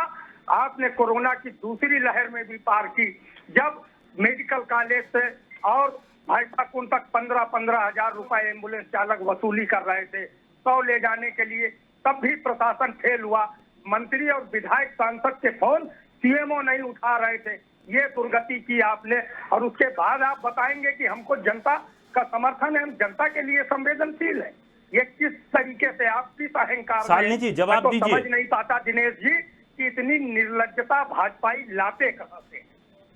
आपने कोरोना की दूसरी लहर में भी पार की, जब मेडिकल कॉलेज से और भाईपाकुंड तक 15-15 हजार रुपए एम्बुलेंस चालक वसूली कर रहे थे 100 ले जाने के लिए, तब भी प्रशासन फेल हुआ। मंत्री और विधायक, सांसद के फोन सीएमओ नहीं उठा रहे थे। ये दुर्गति की आपने, और उसके बाद आप बताएंगे कि हमको जनता का समर्थन है, हम जनता के लिए संवेदनशील है। ये किस तरीके से, आप किस अहंकार में, शालिनी जी जवाब दीजिए। समझ नहीं पाता दिनेश जी कि इतनी निर्लज्जता भाजपाई लाते कहां से।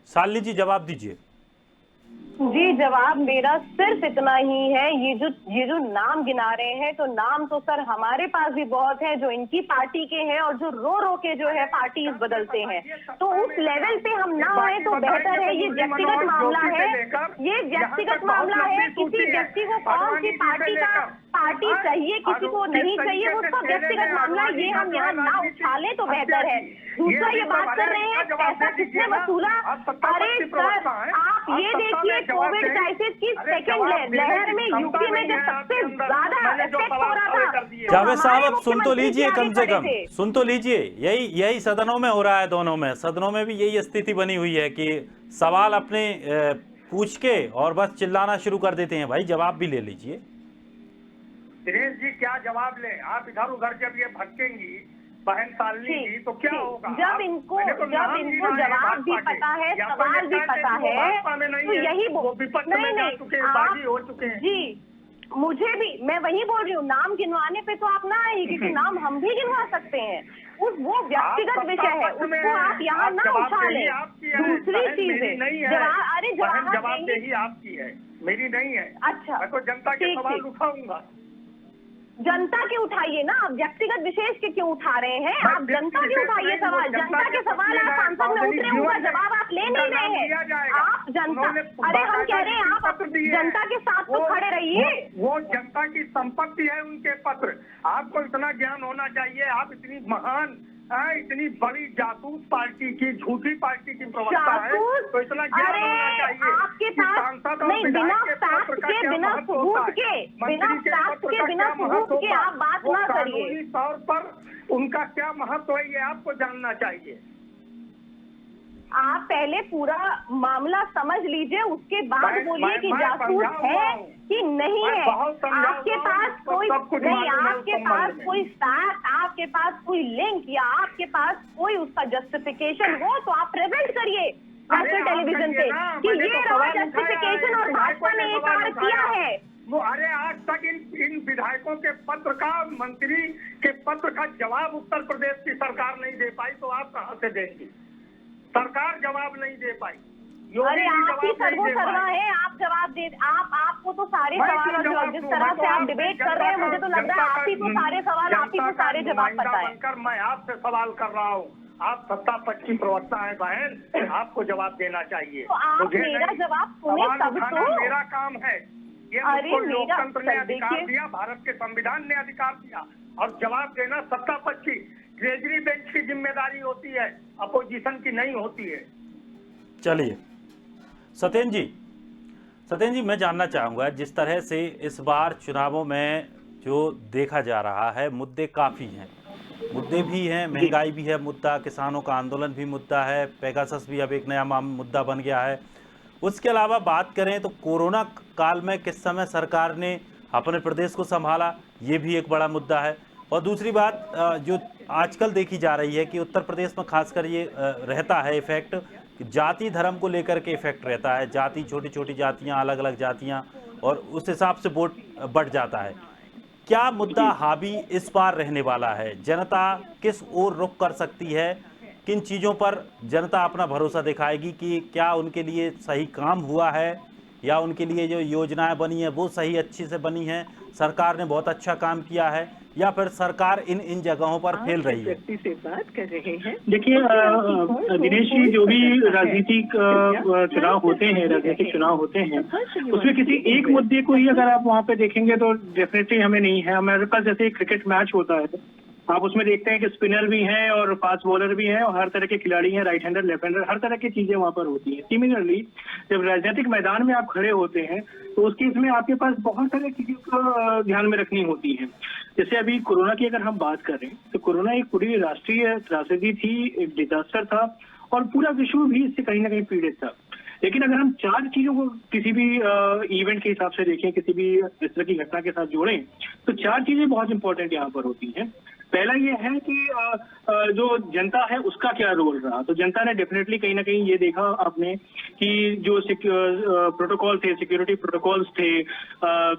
शालिनी जी जवाब दीजिए। जी, जवाब मेरा सिर्फ इतना ही है। ये जो नाम गिना रहे हैं, तो नाम तो सर हमारे पास भी बहुत है जो इनकी पार्टी के हैं और जो रो के जो है पार्टीज बदलते हैं। तो उस लेवल पे हम ना आए तो बेहतर है। ये व्यक्तिगत मामला है, ये व्यक्तिगत मामला है। किसी व्यक्ति को कौन सी पार्टी चाहिए, किसी को नहीं चाहिए, उसका व्यक्तिगत मामला, ये हम यहाँ ना उठा लें तो बेहतर है। दूसरा ये बात कर रहे हैं पैसा किसने वसूला। अरे सर, आप ये देखिए कोविड क्राइसिस की सेकेंड लहर में यूपी में जब सबसे ज्यादा इफेक्ट हो रहा था, जावेद साहब अब सुन तो लीजिए, कम से कम सुन तो लीजिए। यही सदनों में हो रहा है, दोनों में सदनों में भी यही स्थिति बनी हुई है कि सवाल अपने पूछ के और बस चिल्लाना शुरू कर देते हैं। भाई जवाब भी ले लीजिए। दिनेश जी क्या जवाब ले, आप इधर उधर जब ये भटकेंगी बहन सालनी जी तो क्या होगा। जब इनको जवाब भी पता है, सवाल भी पता है, तो यही बागी हो चुके हैं। जी मुझे भी, मैं वही बोल रही हूँ, नाम गिनवाने पे तो आप ना आइए, क्योंकि नाम हम भी गिनवा सकते हैं। वो व्यक्तिगत विषय है, उसको आप यहाँ ना उठा लें। दूसरी चीज है, जवाबदेही आपकी है, मेरी नहीं है। अच्छा, मैं तो जनता के सवाल उठाऊंगा। जनता के उठाइए ना, आप व्यक्तिगत विशेष के क्यों उठा रहे हैं। आप जनता के उठाइए सवाल, जनता के सवाल आप संसद में उतरे, उनका जवाब आप ले नहीं रहे हैं। आप जनता, अरे हम कह रहे हैं आप जनता के साथ तो खड़े रहिए। वो जनता की संपत्ति है उनके पत्र। आपको इतना ज्ञान होना चाहिए, आप इतनी महान इतनी बड़ी जासूस पार्टी की, झूठी पार्टी की प्रवक्ता है, तो इतना ज्ञान होना चाहिए। आपके पास नहीं, बिना फैक्ट के, बिना सबूत के, बिना सबूत के आप बात ना करिए। कानूनी तौर पर उनका क्या महत्व है ये आपको जानना चाहिए। आप पहले पूरा मामला समझ लीजिए, उसके बाद बोलिए कि जासूस है कि नहीं है। आपके पास कोई नहीं, आपके पास कोई फैक्ट, आपके पास कोई लिंक या आपके पास कोई उसका जस्टिफिकेशन हो तो आप प्रेजेंट करिए नेशनल टेलीविजन पे कि ये रहा जस्टिफिकेशन और भाजपा ने ये कार्य किया है। वो अरे आज तक इन विधायकों के पत्र का, मंत्री के पत्र का जवाब उत्तर प्रदेश की सरकार नहीं दे पाई, तो आप कहां से देंगी। सरकार जवाब नहीं दे पाई। अरे आप ही सर्वसर्वा है, आप जवाब दे, आपको तो सारे सवाल, जिस तरह से आप डिबेट कर रहे हैं, मुझे तो लग रहा है आप ही को सारे सवाल, आप ही को सारे जवाब पता है। मैं आपसे सवाल कर रहा हूँ, आप सत्ता पक्ष की प्रवक्ता है बहन, आपको जवाब देना चाहिए। तो आप मेरा जवाब सुने तब तो। मेरा काम है, ये मुझको लोकतंत्र ने अधिकार दिया, भारत के संविधान ने अधिकार दिया, और जवाब देना सत्ता पक्ष की, ट्रेजरी बेंच की जिम्मेदारी होती है, अपोजिशन की नहीं होती है। चलिए सत्येंद्र जी मैं जानना चाहूँगा, जिस तरह से इस बार चुनावों में जो देखा जा रहा है, मुद्दे काफ़ी हैं, मुद्दे भी हैं, महंगाई भी है मुद्दा, किसानों का आंदोलन भी मुद्दा है, पेगासस भी अब एक नया मुद्दा बन गया है। उसके अलावा बात करें तो कोरोना काल में किस समय सरकार ने अपने प्रदेश को संभाला, ये भी एक बड़ा मुद्दा है। और दूसरी बात जो आजकल देखी जा रही है कि उत्तर प्रदेश में खासकर ये रहता है इफेक्ट, जाति धर्म को लेकर के इफेक्ट रहता है, जाति, छोटी छोटी जातियां, अलग अलग जातियां, और उस हिसाब से वोट बढ़ जाता है। क्या मुद्दा हावी इस बार रहने वाला है, जनता किस ओर रुख कर सकती है, किन चीज़ों पर जनता अपना भरोसा दिखाएगी कि क्या उनके लिए सही काम हुआ है या उनके लिए जो योजनाएं बनी हैं वो सही अच्छी से बनी हैं, सरकार ने बहुत अच्छा काम किया है, या फिर सरकार इन जगहों पर फेल रही है। से बात कर रहे हैं। देखिए दिनेश जी, जो भी राजनीतिक चुनाव होते हैं, राजनीतिक चुनाव होते हैं, उसमें किसी एक मुद्दे को ही अगर आप वहाँ पे देखेंगे तो डेफिनेटली हमें नहीं है। हमारे पास जैसे क्रिकेट मैच होता है, आप उसमें देखते हैं कि स्पिनर भी हैं और फास्ट बॉलर भी हैं और हर तरह के खिलाड़ी हैं, राइट हैंडर, लेफ्ट हैंडर, हर तरह की चीजें वहां पर होती हैं। सिमिलरली जब राजनीतिक मैदान में आप खड़े होते हैं तो उस केस में आपके पास बहुत सारी चीजों को ध्यान में रखनी होती है। जैसे अभी कोरोना की अगर हम बात करें तो कोरोना एक पूरी राष्ट्रीय त्रासदी थी, एक डिजास्टर था और पूरा विश्व भी इससे कहीं ना कहीं पीड़ित था। लेकिन अगर हम चार चीजों को किसी भी इवेंट के हिसाब से देखें, किसी भी इस तरह की घटना के साथ जोड़ें, तो चार चीजें बहुत इंपॉर्टेंट यहाँ पर होती हैं। पहला ये है कि जो जनता है उसका क्या रोल रहा। तो जनता ने डेफिनेटली कहीं ना कहीं ये देखा आपने कि जो प्रोटोकॉल थे, सिक्योरिटी प्रोटोकॉल्स थे,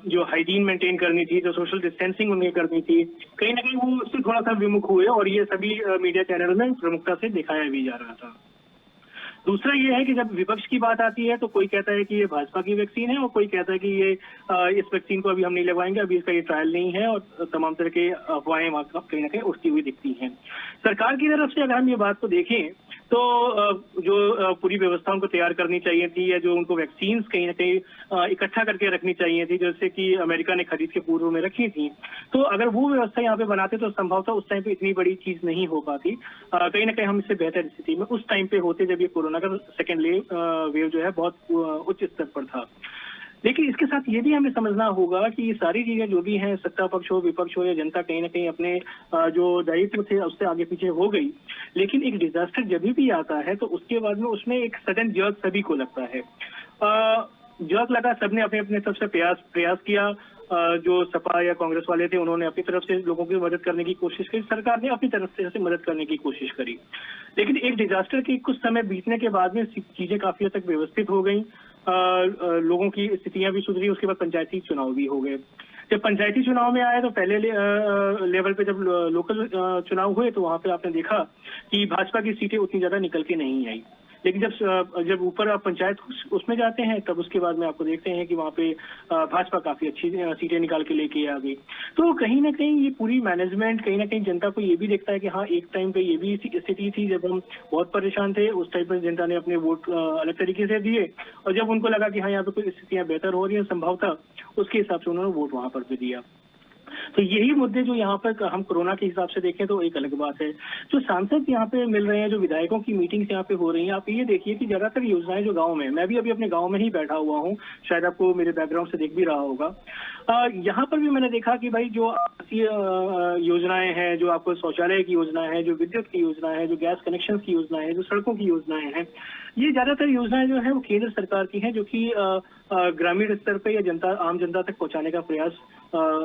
जो हाइजीन मेंटेन करनी थी, जो सोशल डिस्टेंसिंग उन्हें करनी थी, कहीं ना कहीं वो उससे थोड़ा सा विमुख हुए और ये सभी मीडिया चैनल में प्रमुखता से दिखाया भी जा रहा था। दूसरा ये है कि जब विपक्ष की बात आती है तो कोई कहता है कि ये भाजपा की वैक्सीन है और कोई कहता है कि ये इस वैक्सीन को अभी हम नहीं लगवाएंगे, अभी इसका ये ट्रायल नहीं है, और तमाम तरह के अफवाहें वहां कहीं ना कहीं उठती हुई दिखती हैं। सरकार की तरफ से अगर हम ये बात को देखें तो जो पूरी व्यवस्था उनको तैयार करनी चाहिए थी, या जो उनको वैक्सीन कहीं ना कहीं इकट्ठा करके रखनी चाहिए थी, जैसे कि अमेरिका ने खरीद के पूर्व में रखी थी, तो अगर वो व्यवस्था यहाँ पे बनाते तो संभवतः उस टाइम पे इतनी बड़ी चीज नहीं हो पाती। कहीं ना कहीं हम इससे बेहतर स्थिति में उस टाइम पे होते जब ये कोरोना का सेकेंड वेव जो है बहुत उच्च स्तर पर था। लेकिन इसके साथ ये भी हमें समझना होगा कि ये सारी चीजें जो भी हैं, सत्ता पक्ष हो, विपक्ष हो या जनता, कहीं ना कहीं अपने जो दायित्व थे उससे आगे पीछे हो गई। लेकिन एक डिजास्टर जब भी आता है तो उसके बाद में उसमें एक सडन जर्क सभी को लगता है। जर्क लगा, सबने अपने अपने तरफ से प्रयास किया। जो सपा या कांग्रेस वाले थे उन्होंने अपनी तरफ से लोगों की मदद करने की कोशिश की, सरकार ने अपनी तरफ से मदद करने की कोशिश करी। लेकिन एक डिजास्टर के कुछ समय बीतने के बाद में चीजें काफी हद तक व्यवस्थित हो गई, लोगों की स्थितियां भी सुधरी। उसके बाद पंचायती चुनाव भी हो गए। जब पंचायती चुनाव में आए तो पहले लेवल पे जब लोकल चुनाव हुए तो वहां पे आपने देखा कि भाजपा की सीटें उतनी ज्यादा निकल के नहीं आई। लेकिन जब ऊपर आप पंचायत उसमें जाते हैं तब उसके बाद में आपको देखते हैं कि वहाँ पे भाजपा काफी अच्छी सीटें निकाल के लेके आ गई। तो कहीं ना कहीं ये पूरी मैनेजमेंट कहीं ना कहीं जनता को ये भी देखता है कि हाँ, एक टाइम पे ये भी स्थिति थी जब हम बहुत परेशान थे, उस टाइम पर जनता ने अपने वोट अलग तरीके से दिए, और जब उनको लगा कि हाँ यहाँ पे कुछ स्थितियां बेहतर हो रही है संभवतः, उसके हिसाब से उन्होंने वोट वहां पर भी दिया। तो यही मुद्दे जो यहाँ पर हम कोरोना के हिसाब से देखें तो एक अलग बात है। जो सांसद यहाँ पे मिल रहे हैं, जो विधायकों की मीटिंग्स यहाँ पे हो रही हैं, आप ये देखिए कि ज्यादातर योजनाएं जो गांव में, मैं भी अभी अपने गांव में ही बैठा हुआ हूँ, शायद आपको मेरे बैकग्राउंड से दिख भी रहा होगा। यहाँ पर भी मैंने देखा कि भाई जो आवासीय योजनाएं हैं, जो आपको शौचालय की योजना है, जो विद्युत की योजना है, जो गैस कनेक्शन की योजना है, जो सड़कों की योजनाएं हैं, ये ज्यादातर योजनाएं जो है वो केंद्र सरकार की हैं, जो कि ग्रामीण स्तर पे या आम जनता तक पहुंचाने का प्रयास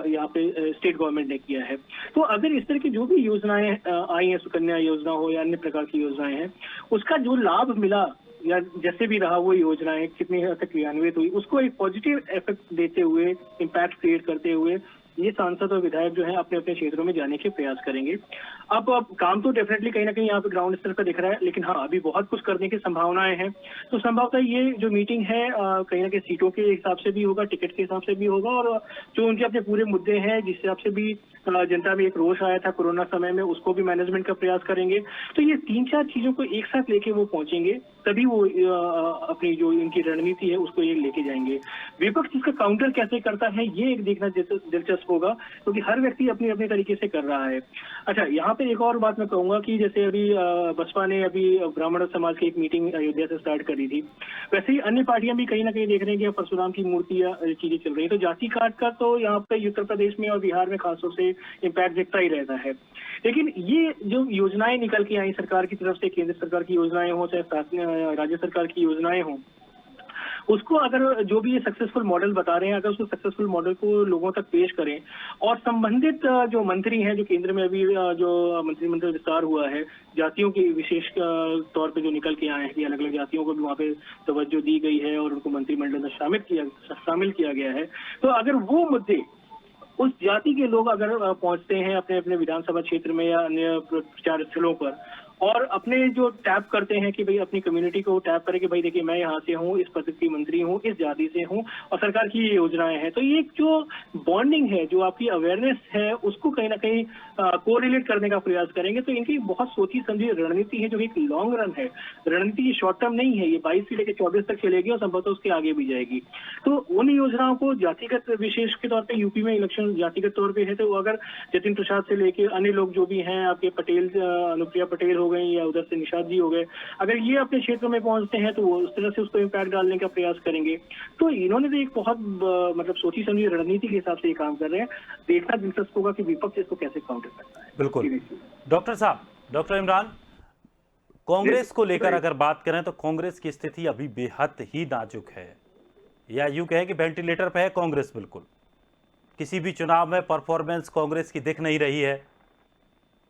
यहाँ पे स्टेट गवर्नमेंट ने किया है। तो अगर इस तरह की जो भी योजनाएं आई हैं, सुकन्या योजना हो या अन्य प्रकार की योजनाएं हैं, उसका जो लाभ मिला या जैसे भी रहा वो योजनाएं कितनी हद तक क्रियान्वित हुई, उसको एक पॉजिटिव इफेक्ट देते हुए, इम्पैक्ट क्रिएट करते हुए ये सांसद और विधायक जो है अपने अपने क्षेत्रों में जाने के प्रयास करेंगे। अब काम तो डेफिनेटली कहीं ना कहीं यहाँ पे ग्राउंड स्तर पर दिख रहा है, लेकिन हाँ, अभी बहुत कुछ करने की संभावनाएं हैं। तो संभवतः ये जो मीटिंग है कहीं ना कहीं सीटों के हिसाब से भी होगा, टिकट के हिसाब से भी होगा, और जो उनके अपने पूरे मुद्दे हैं जिस हिसाब से भी जनता में एक रोष आया था कोरोना समय में, उसको भी मैनेजमेंट का प्रयास करेंगे। तो ये 3-4 चीजों को एक साथ लेके वो पहुंचेंगे, तभी वो अपनी जो इनकी रणनीति है उसको ये लेके जाएंगे। विपक्ष इसका काउंटर कैसे करता है ये एक देखना दिलचस्प होगा, क्योंकि हर व्यक्ति अपने अपने तरीके से कर रहा है। अच्छा, यहाँ पे एक और बात मैं कहूंगा कि जैसे अभी बसपा ने अभी ब्राह्मण समाज की एक मीटिंग अयोध्या से स्टार्ट करी थी, वैसे ही अन्य पार्टियां भी कहीं ना कहीं देख रहे हैं कि परशुराम की मूर्ति या चीजें चल रही है। तो जाति काट का तो यहाँ पे उत्तर प्रदेश में और बिहार में खासतौर से इम्पैक्ट दिखता ही रहता है। लेकिन ये जो योजनाएं निकल के आई सरकार की तरफ से, केंद्र सरकार की योजनाएं हो चाहे राज्य सरकार की योजनाएं हो, उसको अगर जो भी ये सक्सेसफुल मॉडल बता रहे हैं, अगर उसको सक्सेसफुल मॉडल को लोगों तक पेश करें, और संबंधित जो मंत्री हैं, जो केंद्र में अभी जो मंत्रिमंडल विस्तार हुआ है, जातियों के विशेष तौर पे जो निकल के आए हैं कि अलग अलग जातियों को भी वहाँ पे तवज्जो दी गई है और उनको मंत्रिमंडल में शामिल किया गया है। तो अगर वो मुद्दे उस जाति के लोग अगर पहुंचते हैं अपने अपने विधानसभा क्षेत्र में या अन्य प्रचार स्थलों पर, और अपने जो टैप करते हैं कि भाई अपनी कम्युनिटी को टैप करें कि भाई देखिए मैं यहाँ से हूँ, इस पद की मंत्री हूँ, इस जाति से हूँ और सरकार की ये योजनाएं हैं, तो ये जो बॉन्डिंग है, जो आपकी अवेयरनेस है, उसको कहीं ना कहीं कोरिलेट करने का प्रयास करेंगे। तो इनकी बहुत सोची समझी रणनीति है, जो एक लॉन्ग रन है, रणनीति शॉर्ट टर्म नहीं है। ये 22 से लेकर 24 तक चलेगी और संभवतः उसके आगे भी जाएगी। तो उन योजनाओं को जातिगत विशेष के तौर पर, यूपी में इलेक्शन जातिगत तौर पर है, तो अगर जतिन प्रसाद से लेकर अन्य लोग जो भी हैं, आपके पटेल, अनुप्रिया पटेल हो गई या उधर से निषाद जी हो गए, अगर ये अपने क्षेत्र में पहुंचते हैं तो वो उस तरह से उसको इम्पैक्ट डालने का प्रयास करेंगे। तो इन्होंने तो एक बहुत मतलब सोची समझी रणनीति के हिसाब से ये काम कर रहे हैं। देखना दिलचस्प होगा कि विपक्ष इसको कैसे काउंटर करता है। बिल्कुल। डॉक्टर साहब, डॉक्टर इमरान, कांग्रेस को लेकर अगर बात करें तो कांग्रेस की स्थिति अभी बेहद ही नाजुक है, या यूं कहें कि वेंटिलेटर पे है कांग्रेस। बिल्कुल किसी भी चुनाव में परफॉर्मेंस कांग्रेस की दिख नहीं रही है।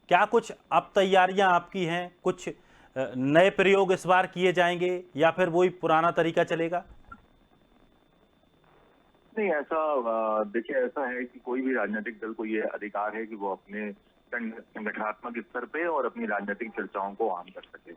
क्या कुछ अब तैयारियां आपकी हैं, कुछ नए प्रयोग इस बार किए जाएंगे या फिर वही पुराना तरीका चलेगा? नहीं, ऐसा देखिए, ऐसा है कि कोई भी राजनीतिक दल को ये अधिकार है कि वो अपने संगठनात्मक स्तर पे और अपनी राजनीतिक चर्चाओं को आम कर सके।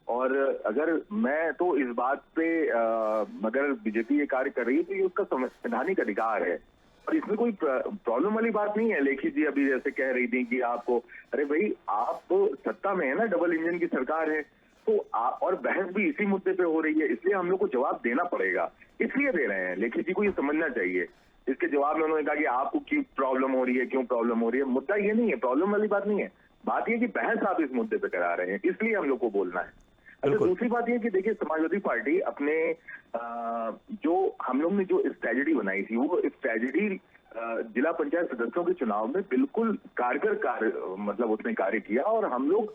और अगर मैं तो इस बात पे अगर बीजेपी ये कार्य कर रही है तो ये उसका संवैधानिक अधिकार है और इसमें कोई प्रॉब्लम वाली बात नहीं है। लेखी जी अभी जैसे कह रही थी कि आपको, अरे भाई आप सत्ता में है ना, डबल इंजन की सरकार है, तो और बहस भी इसी मुद्दे पे हो रही है, इसलिए हम लोग को जवाब देना पड़ेगा, इसलिए दे रहे हैं। लेखी जी को ये समझना चाहिए। इसके जवाब में उन्होंने कहा कि आपको क्यों प्रॉब्लम हो रही है, क्यों प्रॉब्लम हो रही है। मुद्दा ये नहीं है, प्रॉब्लम वाली बात नहीं है, बात ये कि बहस आप इस मुद्दे पे करा रहे हैं, इसलिए हम लोग को बोलना है। अच्छा, दूसरी बात यह कि देखिए, समाजवादी पार्टी अपने जो हम लोग ने जो स्ट्रेटजी बनाई थी, वो स्ट्रेटजी जिला पंचायत सदस्यों के चुनाव में बिल्कुल कारगर मतलब उसने कार्य किया और हम लोग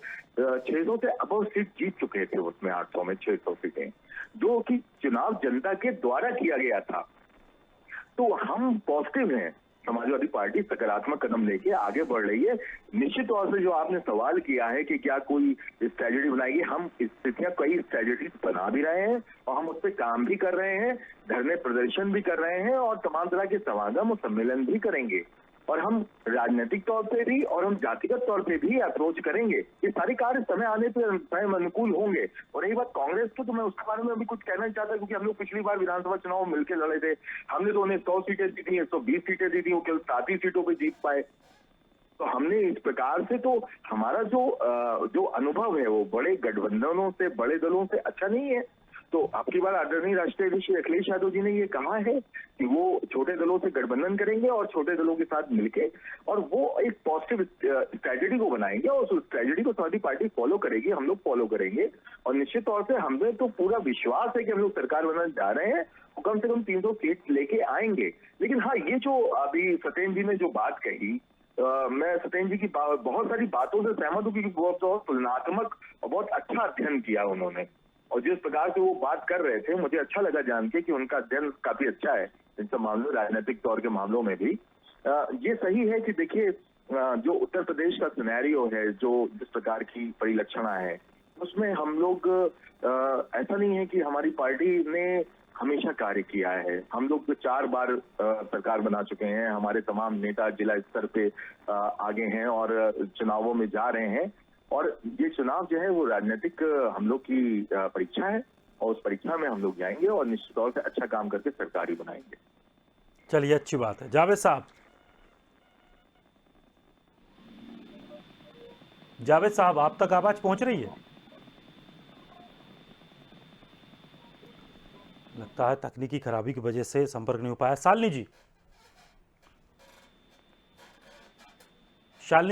600 से अबव सीट जीत चुके थे उसमें, 800 में 600 सीटें, जो कि चुनाव जनता के द्वारा किया गया था। तो हम पॉजिटिव हैं, समाजवादी पार्टी सकारात्मक कदम लेके आगे बढ़ रही है। निश्चित तौर से जो आपने सवाल किया है कि क्या कोई स्ट्रेटजी बनाएगी, हम स्थितियां कई स्ट्रेटजीज बना भी रहे हैं और हम उस पर काम भी कर रहे हैं, धरने प्रदर्शन भी कर रहे हैं और तमाम तरह के समागम और सम्मेलन भी करेंगे और हम राजनीतिक तौर पे भी और हम जातिगत तौर पे भी अप्रोच करेंगे। ये सारे कार्य समय आने पर स्वयं अनुकूल होंगे। और रही बात कांग्रेस की, तो मैं उसके बारे में अभी कुछ कहना नहीं चाहता, क्योंकि हम लोग पिछली बार विधानसभा चुनाव मिलकर लड़े थे, हमने तो उन्हें 100 सीटें दी थी, 120 सीटें दी थी, वो केवल 7 ही सीटों पर जीत पाए। तो हमने इस प्रकार से, तो हमारा जो अनुभव है वो बड़े गठबंधनों से, बड़े दलों से अच्छा नहीं है। तो आपकी बार आदरणीय राष्ट्रीय अध्यक्ष अखिलेश यादव जी ने ये कहा है कि वो छोटे दलों से गठबंधन करेंगे और छोटे दलों के साथ मिलके और वो एक पॉजिटिव स्ट्रेटजी को बनाएंगे और उस स्ट्रेटजी को समाजवादी पार्टी फॉलो करेगी, हम लोग फॉलो करेंगे। और निश्चित तौर से हमें तो पूरा विश्वास है कि हम लोग सरकार बनाने जा रहे हैं, वो कम से कम 300 सीट लेके आएंगे। लेकिन हाँ, ये जो अभी सत्येंद्र जी ने जो बात कही, मैं सत्येंद्र जी की बहुत सारी बातों से सहमत हूँ, क्योंकि बहुत तुलनात्मक और बहुत अच्छा अध्ययन किया उन्होंने और जिस प्रकार से वो बात कर रहे थे, मुझे अच्छा लगा जान के कि उनका अध्ययन काफी अच्छा है इन सब मामलों, राजनीतिक तौर के मामलों में भी। ये सही है कि देखिए, जो उत्तर प्रदेश का सिनेरियो है, जो जिस प्रकार की परिलक्षणा है, उसमें हम लोग ऐसा नहीं है कि हमारी पार्टी ने हमेशा कार्य किया है। हम लोग तो 4 बार सरकार बना चुके हैं, हमारे तमाम नेता जिला स्तर पे आगे हैं और चुनावों में जा रहे हैं। और ये चुनाव जो है वो राजनीतिक हम लोग की परीक्षा है और उस परीक्षा में हम लोग जाएंगे और निश्चित तौर से अच्छा काम करके सरकार ही बनाएंगे। चलिए, अच्छी बात है। जावेद साहब आप तक आवाज पहुंच रही है? लगता है तकनीकी खराबी की वजह से संपर्क नहीं हो पाया। शालिनी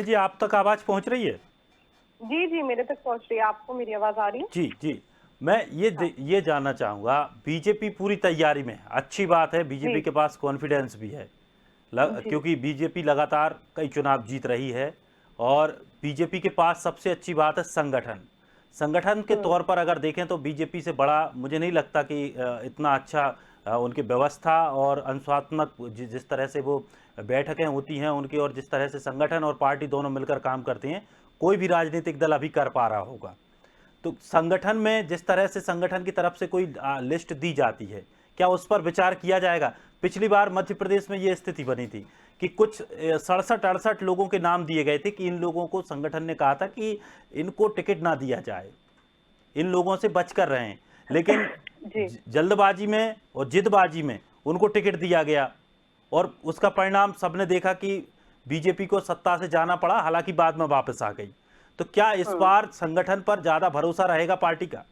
जी आप तक आवाज पहुंच रही है? जी जी, मेरे तक पहुंच रही है। आपको मेरी आवाज आ रही है? जी जी, मैं ये जानना चाहूंगा, बीजेपी पूरी तैयारी में है, अच्छी बात है, बीजेपी के पास कॉन्फिडेंस भी है, क्योंकि बीजेपी लगातार कई चुनाव जीत रही है और बीजेपी के पास सबसे अच्छी बात है संगठन के तौर पर अगर देखें तो बीजेपी से बड़ा मुझे नहीं लगता कि इतना अच्छा उनकी व्यवस्था और अनुशासनात्मक जिस तरह से वो बैठकें होती हैं उनकी, और जिस तरह से संगठन और पार्टी दोनों मिलकर काम करते हैं, कोई भी राजनीतिक दल अभी कर पा रहा होगा। तो संगठन में जिस तरह से संगठन की तरफ से कोई लिस्ट दी जाती है, क्या उस पर विचार किया जाएगा? पिछली बार मध्य प्रदेश में ये स्थिति बनी थी कि कुछ 67-68 लोगों के नाम दिए गए थे कि इन लोगों को संगठन ने कहा था कि इनको टिकट ना दिया जाए, इन लोगों से बच कर रहें, लेकिन जल्दबाजी में और जिदबाजी में उनको टिकट दिया गया और उसका परिणाम सबने देखा कि बीजेपी को सत्ता से जाना पड़ा, हालांकि बाद में वापस आ गई। तो क्या इस बार संगठन पर ज्यादा भरोसा रहेगा पार्टी का?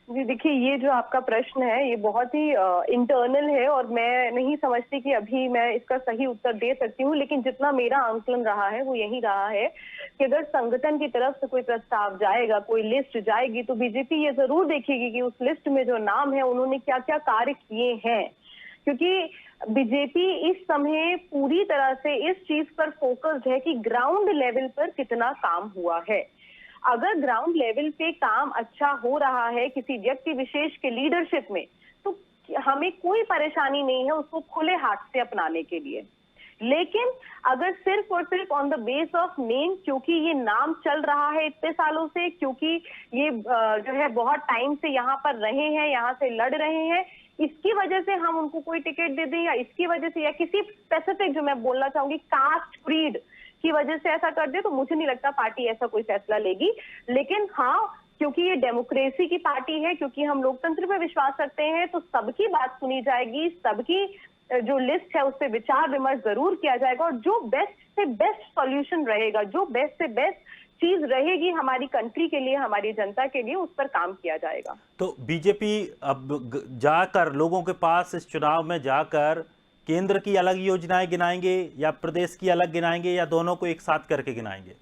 जी देखिए, ये जो आपका प्रश्न है ये बहुत ही इंटरनल है और मैं नहीं समझती कि अभी मैं इसका सही उत्तर दे सकती हूँ, लेकिन जितना मेरा आंकलन रहा है वो यही रहा है कि अगर संगठन की तरफ से कोई प्रस्ताव जाएगा, कोई लिस्ट जाएगी, तो बीजेपी ये जरूर देखेगी कि उस लिस्ट में जो नाम है उन्होंने क्या क्या कार्य किए हैं, क्योंकि बीजेपी इस समय पूरी तरह से इस चीज पर फोकस्ड है कि ग्राउंड लेवल पर कितना काम हुआ है। अगर ग्राउंड लेवल पे काम अच्छा हो रहा है किसी व्यक्ति विशेष के लीडरशिप में, तो हमें कोई परेशानी नहीं है उसको खुले हाथ से अपनाने के लिए। लेकिन अगर सिर्फ और सिर्फ on the base of name, क्योंकि ये नाम चल रहा है इतने सालों से, क्योंकि ये जो है बहुत टाइम से यहाँ पर रहे हैं, यहाँ से लड़ रहे हैं, इसकी वजह से हम उनको कोई टिकट दे दें, या इसकी वजह से या किसी स्पेसिफिक, जो मैं बोलना चाहूंगी, कास्ट क्रीड की वजह से ऐसा कर दे, तो मुझे नहीं लगता पार्टी ऐसा कोई फैसला लेगी। लेकिन हाँ, क्योंकि ये डेमोक्रेसी की पार्टी है, क्योंकि हम लोकतंत्र पे विश्वास रखते हैं, तो सबकी बात सुनी जाएगी, सबकी जो लिस्ट है उस पर विचार विमर्श जरूर किया जाएगा, और जो बेस्ट से बेस्ट सॉल्यूशन रहेगा, जो बेस्ट से बेस्ट चीज रहेगी हमारी कंट्री के लिए, हमारी जनता के लिए, उस पर काम किया जाएगा। तो बीजेपी अब जाकर लोगों के पास इस चुनाव में जाकर केंद्र की अलग योजनाएं गिनाएंगे या प्रदेश की अलग गिनाएंगे या दोनों को एक साथ करके गिनाएंगे?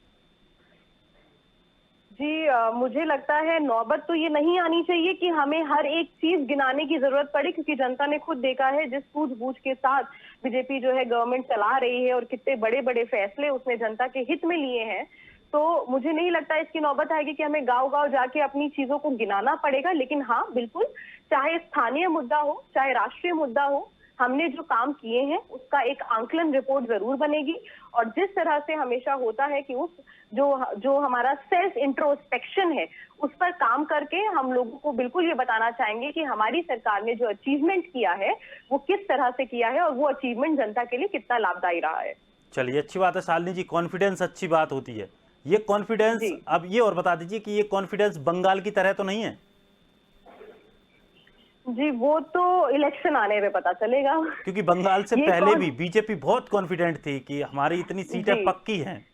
जी मुझे लगता है नौबत तो ये नहीं आनी चाहिए कि हमें हर एक चीज गिनाने की जरूरत पड़े, क्योंकि जनता ने खुद देखा है जिस सूझबूझ के साथ बीजेपी जो है गवर्नमेंट चला रही है और कितने बड़े बड़े फैसले उसने जनता के हित में लिए हैं। तो मुझे नहीं लगता इसकी नौबत आएगी कि हमें गांव गांव जाके अपनी चीजों को गिनाना पड़ेगा। लेकिन हाँ, बिल्कुल, चाहे स्थानीय मुद्दा हो चाहे राष्ट्रीय मुद्दा हो, हमने जो काम किए हैं उसका एक आंकलन रिपोर्ट जरूर बनेगी। और जिस तरह से हमेशा होता है कि उस जो हमारा सेल्फ इंट्रोस्पेक्शन है उस पर काम करके हम लोगों को बिल्कुल ये बताना चाहेंगे कि हमारी सरकार ने जो अचीवमेंट किया है वो किस तरह से किया है और वो अचीवमेंट जनता के लिए कितना लाभदायी रहा है। चलिए, अच्छी बात है शालिनी जी, कॉन्फिडेंस अच्छी बात होती है। ये कॉन्फिडेंस, अब ये और बता दीजिए कि ये कॉन्फिडेंस बंगाल की तरह तो नहीं है? जी वो तो इलेक्शन आने पे पता चलेगा, क्योंकि बंगाल से पहले भी बीजेपी बहुत कॉन्फिडेंट थी कि हमारी इतनी सीटें पक्की हैं।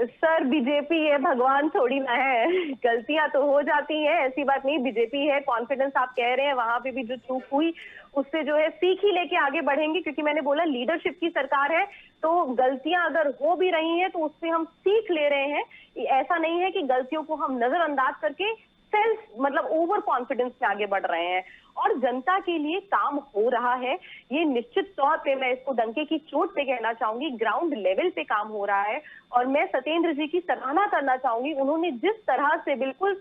सर बीजेपी है, भगवान थोड़ी ना है, गलतियां तो हो जाती हैं, ऐसी बात नहीं। बीजेपी है, कॉन्फिडेंस आप कह रहे हैं, वहां पे भी जो चूक हुई उससे जो है सीख ही लेके आगे बढ़ेंगे, क्योंकि मैंने बोला लीडरशिप की सरकार है, तो गलतियां अगर हो भी रही हैं तो उससे हम सीख ले रहे हैं। ऐसा नहीं है कि गलतियों को हम नजरअंदाज करके सेल्फ मतलब ओवर कॉन्फिडेंस में आगे बढ़ रहे हैं। और जनता के लिए काम हो रहा है, ये निश्चित तौर पे मैं इसको डंके की चोट पे कहना चाहूंगी, ग्राउंड लेवल पे काम हो रहा है। और मैं सत्येंद्र जी की सराहना करना चाहूंगी, उन्होंने जिस तरह से बिल्कुल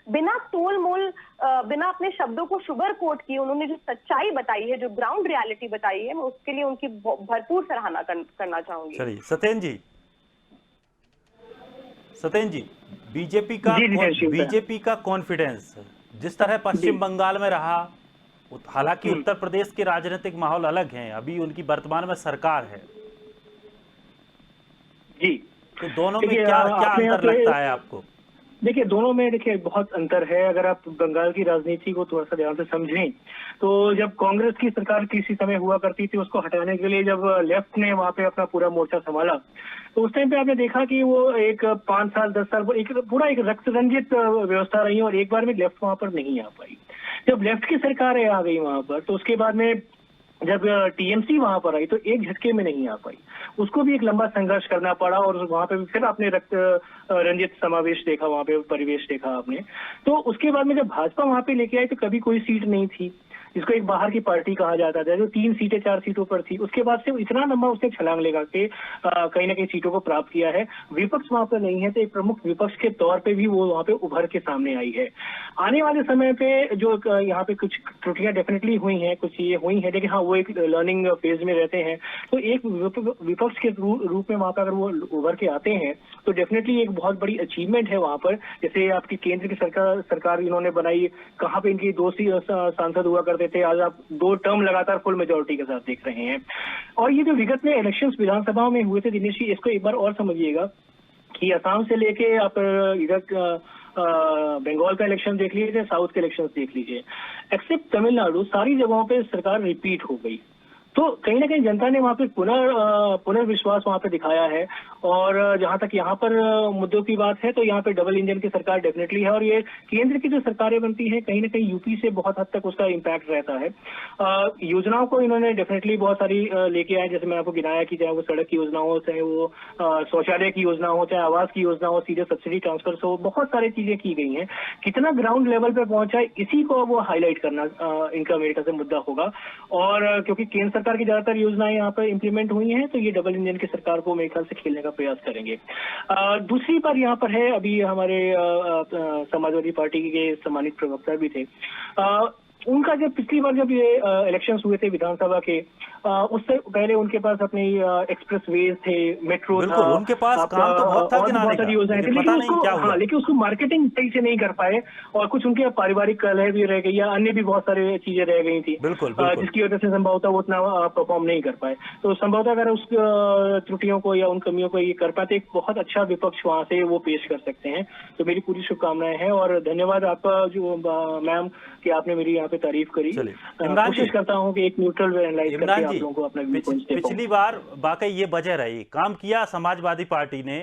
बिना तोल मोल, बिना अपने शब्दों को शुगर कोट किए उन्होंने जो सच्चाई बताई है, जो ग्राउंड रियलिटी बताई है, मैं उसके लिए उनकी भरपूर सराहना करना चाहूंगी। चलिए सत्येंद्र जी, बीजेपी का कॉन्फिडेंस जिस तरह पश्चिम बंगाल में रहा, हालांकि उत्तर प्रदेश के राजनीतिक माहौल अलग हैं, अभी उनकी वर्तमान में सरकार है जी, तो दोनों में क्या अंतर लगता है आपको? देखिए, दोनों में देखिए बहुत अंतर है। अगर आप बंगाल की राजनीति को थोड़ा सा ध्यान से समझें तो जब कांग्रेस की सरकार किसी समय हुआ करती थी, उसको हटाने के लिए जब लेफ्ट ने वहां पे अपना पूरा मोर्चा संभाला, तो उस टाइम पे आपने देखा कि वो एक 5 साल 10 साल एक पूरा एक रक्त रंजित व्यवस्था रही और एक बार में लेफ्ट वहां पर नहीं आ पाई। जब लेफ्ट की सरकार आ गई वहां पर, तो उसके बाद में जब टीएमसी वहां पर आई तो एक झटके में नहीं आ पाई, उसको भी एक लंबा संघर्ष करना पड़ा और वहां पे फिर आपने रक्त रंजित समावेश देखा, वहां पे परिवेश देखा आपने। तो उसके बाद में जब भाजपा वहां पे लेके आई तो कभी कोई सीट नहीं थी, जिसको एक बाहर की पार्टी कहा जाता था, जो 3 सीटें 4 सीटों पर थी। उसके बाद से इतना लंबा उसने छलांग लगा के कहीं ना कहीं सीटों को प्राप्त किया है। विपक्ष वहां पर नहीं है, तो एक प्रमुख विपक्ष के तौर पे भी वो वहां पे उभर के सामने आई है। आने वाले समय पे जो यहाँ पे कुछ त्रुटियां डेफिनेटली हुई हैं, कुछ ये हुई है, लेकिन हाँ वो एक लर्निंग फेज में रहते हैं। तो एक विपक्ष के रूप में वहां पर अगर वो उभर के आते हैं तो डेफिनेटली एक बहुत बड़ी अचीवमेंट है वहां पर। जैसे आपकी केंद्र की सरकार इन्होंने बनाई, कहाँ पे इनकी 2 सांसद हुआ करते थे, आज आप 2 टर्म लगातार फुल मेजोरिटी के साथ देख रहे हैं। और ये जो विगत में इलेक्शंस विधानसभा में हुए थे दिनेश जी, इसको एक बार और समझिएगा कि असम से लेके आप इधर बंगाल का इलेक्शन देख लीजिए, साउथ के इलेक्शन देख लीजिए, एक्सेप्ट तमिलनाडु, सारी जगहों पे सरकार रिपीट हो गई। तो कहीं ना कहीं जनता ने वहां पे पुनर्विश्वास वहां पे दिखाया है। और जहां तक यहाँ पर मुद्दों की बात है तो यहाँ पे डबल इंजन की सरकार डेफिनेटली है। और ये केंद्र की जो सरकारें बनती हैं कहीं ना कहीं यूपी से बहुत हद तक उसका इम्पैक्ट रहता है। योजनाओं को इन्होंने डेफिनेटली बहुत सारी लेके आए, जैसे मैं आपको गिनाया कि चाहे वो सड़क की योजना हो, चाहे वो शौचालय की योजना हो, चाहे आवास की योजना हो, सीधे सब्सिडी ट्रांसफर हो, बहुत सारी चीजें की गई हैं। कितना ग्राउंड लेवल पे पहुंचा है, इसी को वो हाईलाइट करना इनका अमेरिका से मुद्दा होगा। और क्योंकि केंद्र सरकार की ज्यादातर योजनाएं यहाँ पर इंप्लीमेंट हुई हैं, तो ये डबल इंजन की सरकार को मेरे ख्याल से खेलने का प्रयास करेंगे। दूसरी बात यहाँ पर है, अभी हमारे समाजवादी पार्टी के सम्मानित प्रवक्ता भी थे, उनका जब पिछली बार जब ये इलेक्शंस हुए थे विधानसभा के, उससे पहले उनके पास अपनी एक्सप्रेस वेज थे, मेट्रो बिल्कुल, था, उनके पास काम तो बहुत था और भी गिनाने बहुत का, सारी योजनाएं थी, लेकिन लेकिन पता नहीं उसको क्या हुआ। लेकिन उसको मार्केटिंग सही से नहीं कर पाए, और कुछ उनके पारिवारिक कलह भी रह गई या अन्य भी बहुत सारी चीजें रह गई थी, बिल्कुल बिल्कुल। जिसकी वजह से संभवतः वो उतना परफॉर्म नहीं कर पाए। तो संभवतः अगर उस त्रुटियों को या उन कमियों को ये कर पाए तो एक बहुत अच्छा विपक्ष वहां से वो पेश कर सकते हैं। तो मेरी पूरी शुभकामनाएं हैं और धन्यवाद आपका जो मैम कि आपने मेरी यहाँ पे तारीफ करी। चलिए इमरान जी, कोशिश करता हूँ कि एक न्यूट्रल वे एनालाइज करके इमरान आप जी, लोगों को अपना व्यू पॉइंट्स दे पाऊँ। पिछली बार वाकई ये वजह रही, काम किया समाजवादी पार्टी ने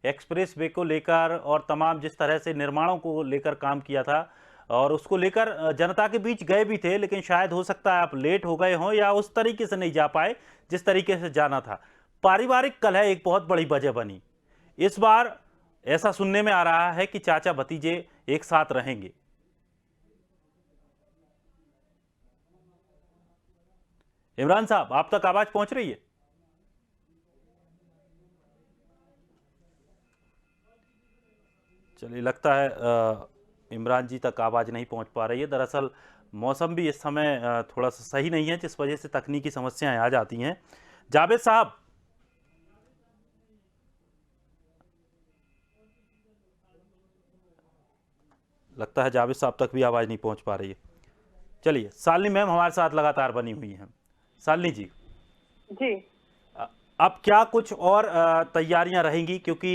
एक्सप्रेस वे को लेकर और तमाम जिस तरह से निर्माणों को लेकर काम किया था, और उसको लेकर जनता के बीच गए भी थे, लेकिन शायद हो सकता है आप लेट हो गए हों या उस तरीके से नहीं जा पाए जिस तरीके से जाना था। पारिवारिक कलह एक बहुत बड़ी वजह बनी। इस बार ऐसा सुनने में आ रहा है कि चाचा भतीजे एक साथ रहेंगे। इमरान साहब, आप तक आवाज पहुंच रही है? चलिए, लगता है इमरान जी तक आवाज नहीं पहुंच पा रही है। दरअसल मौसम भी इस समय थोड़ा सा सही नहीं है, जिस वजह से तकनीकी समस्याएं आ जाती हैं। जावेद साहब, लगता है जावेद साहब तक भी आवाज नहीं पहुंच पा रही है। चलिए, शालिनी मैम हमारे साथ लगातार बनी हुई हैं। शालिनी जी, जी अब क्या कुछ और तैयारियां रहेंगी? क्योंकि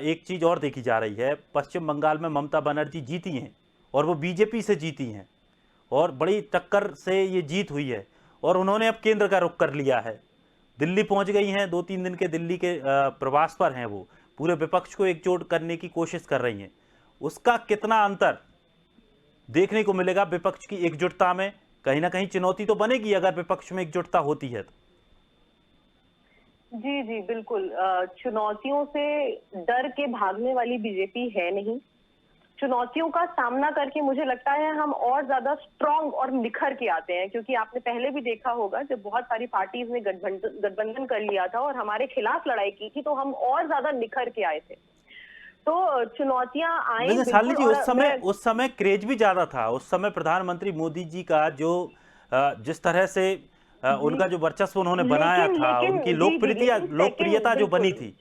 एक चीज और देखी जा रही है, पश्चिम बंगाल में ममता बनर्जी जीती हैं और वो बीजेपी से जीती हैं और बड़ी टक्कर से ये जीत हुई है, और उन्होंने अब केंद्र का रुख कर लिया है। दिल्ली पहुंच गई हैं, 2-3 दिन के दिल्ली के प्रवास पर हैं वो। पूरे विपक्ष को एकजुट करने की कोशिश कर रही हैं। उसका कितना अंतर देखने को मिलेगा विपक्ष की एकजुटता में? कहीं ना कहीं चुनौती तो बनेगी अगर विपक्ष में एकजुटता होती है तो। जी जी बिल्कुल। चुनौतियों से डर के भागने वाली बीजेपी है नहीं। चुनौतियों का सामना करके मुझे लगता है हम और ज्यादा स्ट्रांग और निखर के आते हैं, क्योंकि आपने पहले भी देखा होगा जब बहुत सारी पार्टीज ने गठबंधन कर लिया था और हमारे खिलाफ लड़ाई की थी तो हम और ज्यादा निखर के आए थे। तो चुनौतियां आई लेकिन शालिनी जी, बिल्कुल। उस समय क्रेज भी ज्यादा था। उस समय प्रधानमंत्री मोदी जी का जो जिस तरह से उनका जो वर्चस्व उन्होंने बनाया लेकिन था, लेकिन उनकी जी जी लेकिन लोकप्रियता जो बनी बिल्कुल। थी।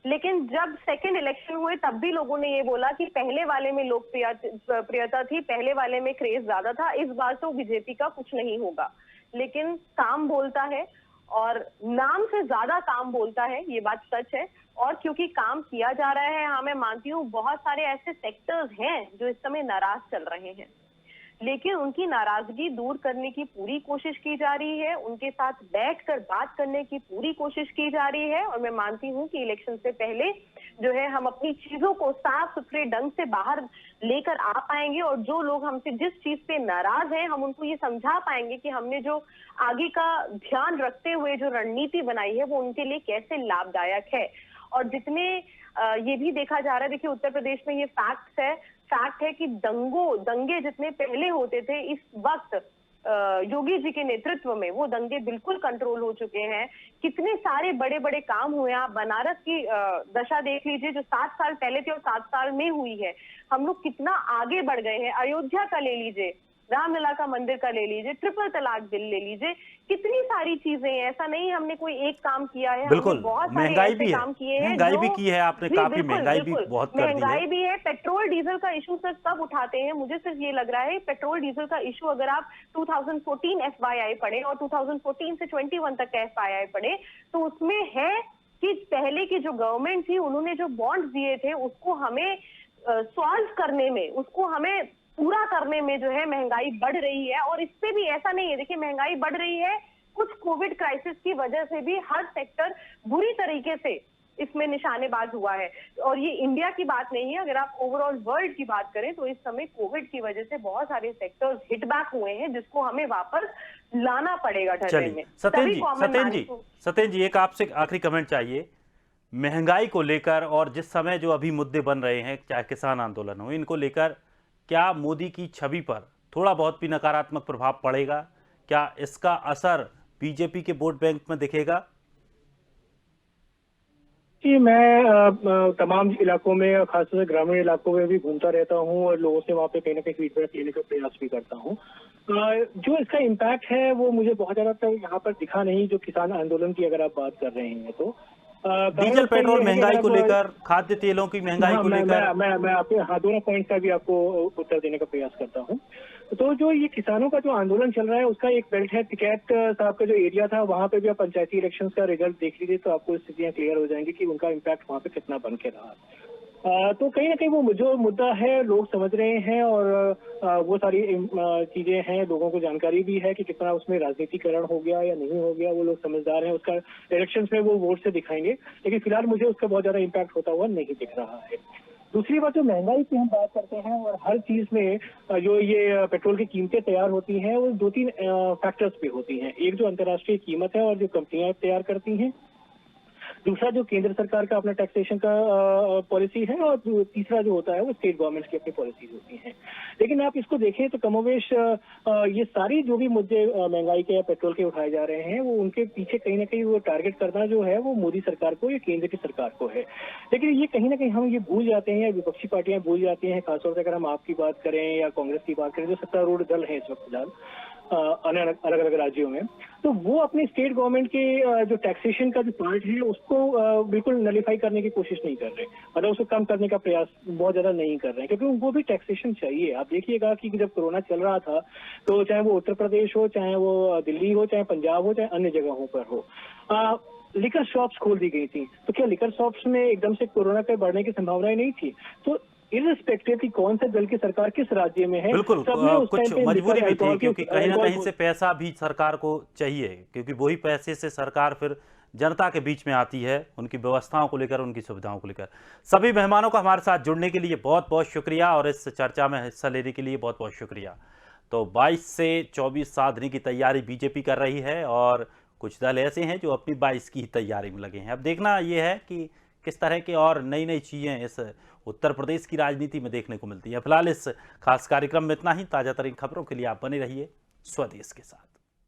लेकिन जब सेकंड इलेक्शन हुए तब भी लोगों ने ये बोला कि पहले वाले में लोकप्रियता थी, पहले वाले में क्रेज ज्यादा था, इस बार तो बीजेपी का कुछ नहीं होगा। लेकिन काम बोलता है और नाम से ज्यादा काम बोलता है, ये बात सच है। और क्योंकि काम किया जा रहा है, हाँ मैं मानती हूँ बहुत सारे ऐसे सेक्टर्स हैं जो इस समय नाराज चल रहे हैं, लेकिन उनकी नाराजगी दूर करने की पूरी कोशिश की जा रही है, उनके साथ बैठकर बात करने की पूरी कोशिश की जा रही है। और मैं मानती हूँ कि इलेक्शन से पहले जो है हम अपनी चीजों को साफ सुथरे ढंग से बाहर लेकर आ पाएंगे, और जो लोग हमसे जिस चीज पे नाराज हैं हम उनको ये समझा पाएंगे कि हमने जो आगे का ध्यान रखते हुए जो रणनीति बनाई है वो उनके लिए कैसे लाभदायक है। और जितने ये भी देखा जा रहा है, देखिए उत्तर प्रदेश में ये फैक्ट है कि दंगे जितने पहले होते थे, इस वक्त योगी जी के नेतृत्व में वो दंगे बिल्कुल कंट्रोल हो चुके हैं। कितने सारे बड़े बड़े काम हुए, आप बनारस की दशा देख लीजिए जो 7 साल पहले थी और 7 साल में हुई है। हम लोग कितना आगे बढ़ गए हैं। अयोध्या का ले लीजिए, रामलला का मंदिर का ले लीजिए, ट्रिपल तलाक बिल ले लीजिए, कितनी सारी चीजें हैं। ऐसा नहीं हमने कोई एक काम किया है, बिल्कुल, हमने बहुत सारे महंगाई भी ऐसे है, काम किए हैं। महंगाई भी की है आपने, काफी महंगाई भी बहुत कर दी है। महंगाई भी है। पेट्रोल डीजल का इशू सिर्फ तब उठाते हैं, मुझे सिर्फ ये लग रहा है पेट्रोल डीजल का इशू अगर आप 2014 FYI पढ़े और 2014 से 21 तक का FYI पढ़े तो उसमें है कि पहले की जो गवर्नमेंट थी उन्होंने जो बॉन्ड्स दिए थे उसको हमें सॉल्व करने में, उसको हमें पूरा करने में जो है महंगाई बढ़ रही है। और इस पे भी ऐसा नहीं है, देखिए महंगाई बढ़ रही है, कुछ कोविड क्राइसिस की वजह से भी हर सेक्टर बुरी तरीके से इसमें निशानेबाज हुआ है। और ये इंडिया की बात नहीं है, अगर आप ओवरऑल वर्ल्ड की बात करें तो इस समय कोविड की वजह से बहुत सारे सेक्टर्स हिट बैक हुए हैं जिसको हमें वापस लाना पड़ेगा ढर्रे में। सत्येंद्र जी, एक आपसे आखिरी कमेंट चाहिए महंगाई को लेकर, और जिस समय जो अभी मुद्दे बन रहे हैं, चाहे किसान आंदोलन हो, इनको लेकर क्या मोदी की छवि पर थोड़ा बहुत भी नकारात्मक प्रभाव पड़ेगा? क्या इसका असर बीजेपी के वोट बैंक में दिखेगा? जी, मैं तमाम इलाकों में, खासतौर से ग्रामीण इलाकों में भी घूमता रहता हूं और लोगों से वहां पे कहीं ना कहीं फीडबैक लेने का प्रयास भी करता हूं। जो इसका इम्पैक्ट है वो मुझे बहुत ज्यादा तो यहाँ पर दिखा नहीं, जो किसान आंदोलन की अगर आप बात कर रहे हैं तो डीजल पेट्रोल महंगाई को लेकर, खाद्य तेलों की महंगाई को लेकर, मैं आपके दोनों पॉइंट का भी आपको उत्तर देने का प्रयास करता हूँ। तो जो ये किसानों का जो आंदोलन चल रहा है उसका एक बेल्ट है, टिकैत साहब का जो एरिया था वहाँ पे भी आप पंचायती इलेक्शंस का रिजल्ट देख लीजिए तो आपको स्थितियां क्लियर हो जाएंगी कि उनका इम्पैक्ट वहाँ पे कितना बन के रहा। तो कहीं ना कहीं वो जो मुद्दा है लोग समझ रहे हैं और वो सारी चीजें हैं, लोगों को जानकारी भी है कि कितना उसमें राजनीतिकरण हो गया या नहीं हो गया, वो लोग समझदार हैं। उसका इलेक्शंस में वो वोट से दिखाएंगे, लेकिन फिलहाल मुझे उसका बहुत ज्यादा इम्पैक्ट होता हुआ नहीं दिख रहा है। दूसरी बात, जो महंगाई की हम बात करते हैं और हर चीज में जो ये पेट्रोल की कीमतें तैयार होती हैं वो 2-3 फैक्टर्स पे होती हैं। एक जो अंतर्राष्ट्रीय कीमत है और जो कंपनियां तैयार करती हैं, दूसरा जो केंद्र सरकार का अपना टैक्सेशन का पॉलिसी है, और तीसरा जो होता है वो स्टेट गवर्नमेंट्स की अपनी पॉलिसीज होती हैं। लेकिन आप इसको देखें तो कमोवेश ये सारी जो भी मुद्दे महंगाई के या पेट्रोल के उठाए जा रहे हैं वो उनके पीछे कहीं ना कहीं वो टारगेट करना जो है वो मोदी सरकार को या केंद्र की सरकार को है। लेकिन ये कहीं ना कहीं हम ये भूल जाते हैं या विपक्षी पार्टियां भूल जाती हैं, खासतौर से अगर हम आपकी बात करें या कांग्रेस की बात करें, जो सत्तारूढ़ दल है इस वक्त फिलहाल अलग अलग राज्यों में, तो वो अपने स्टेट गवर्नमेंट के जो टैक्सेशन का जो पार्ट है उसको बिल्कुल नलीफाई करने की कोशिश नहीं कर रहे, मतलब उसको कम करने का प्रयास बहुत ज्यादा नहीं कर रहे हैं, क्योंकि उनको भी टैक्सेशन चाहिए। आप देखिएगा कि जब कोरोना चल रहा था तो चाहे वो उत्तर प्रदेश हो, चाहे वो दिल्ली हो, चाहे पंजाब हो, चाहे अन्य जगहों पर हो, लिकर शॉप्स खोल दी गई थी। तो क्या लिकर शॉप्स में एकदम से कोरोना के बढ़ने की संभावनाएं नहीं थी? तो इर्रिस्पेक्टिव कि कौन से दल की सरकार किस राज्य में है, बिल्कुल कुछ मजबूरी भी थी, क्योंकि कहीं ना कहीं से पैसा भी सरकार को चाहिए, क्योंकि वही पैसे से सरकार फिर जनता के बीच में आती है, उनकी व्यवस्थाओं को लेकर, उनकी सुविधाओं को लेकर। सभी मेहमानों का हमारे साथ जुड़ने के लिए बहुत बहुत शुक्रिया और इस चर्चा में हिस्सा लेने के लिए बहुत बहुत शुक्रिया। तो 22 से 24 साल देने की तैयारी बीजेपी कर रही है और कुछ दल ऐसे हैं जो अपनी 22 की तैयारी में लगे हैं। अब देखना यह है कि किस तरह के और नई नई चीज़ें इस उत्तर प्रदेश की राजनीति में देखने को मिलती है। फिलहाल इस खास कार्यक्रम में इतना ही। ताज़ा तरीन खबरों के लिए आप बने रहिए स्वदेश के साथ।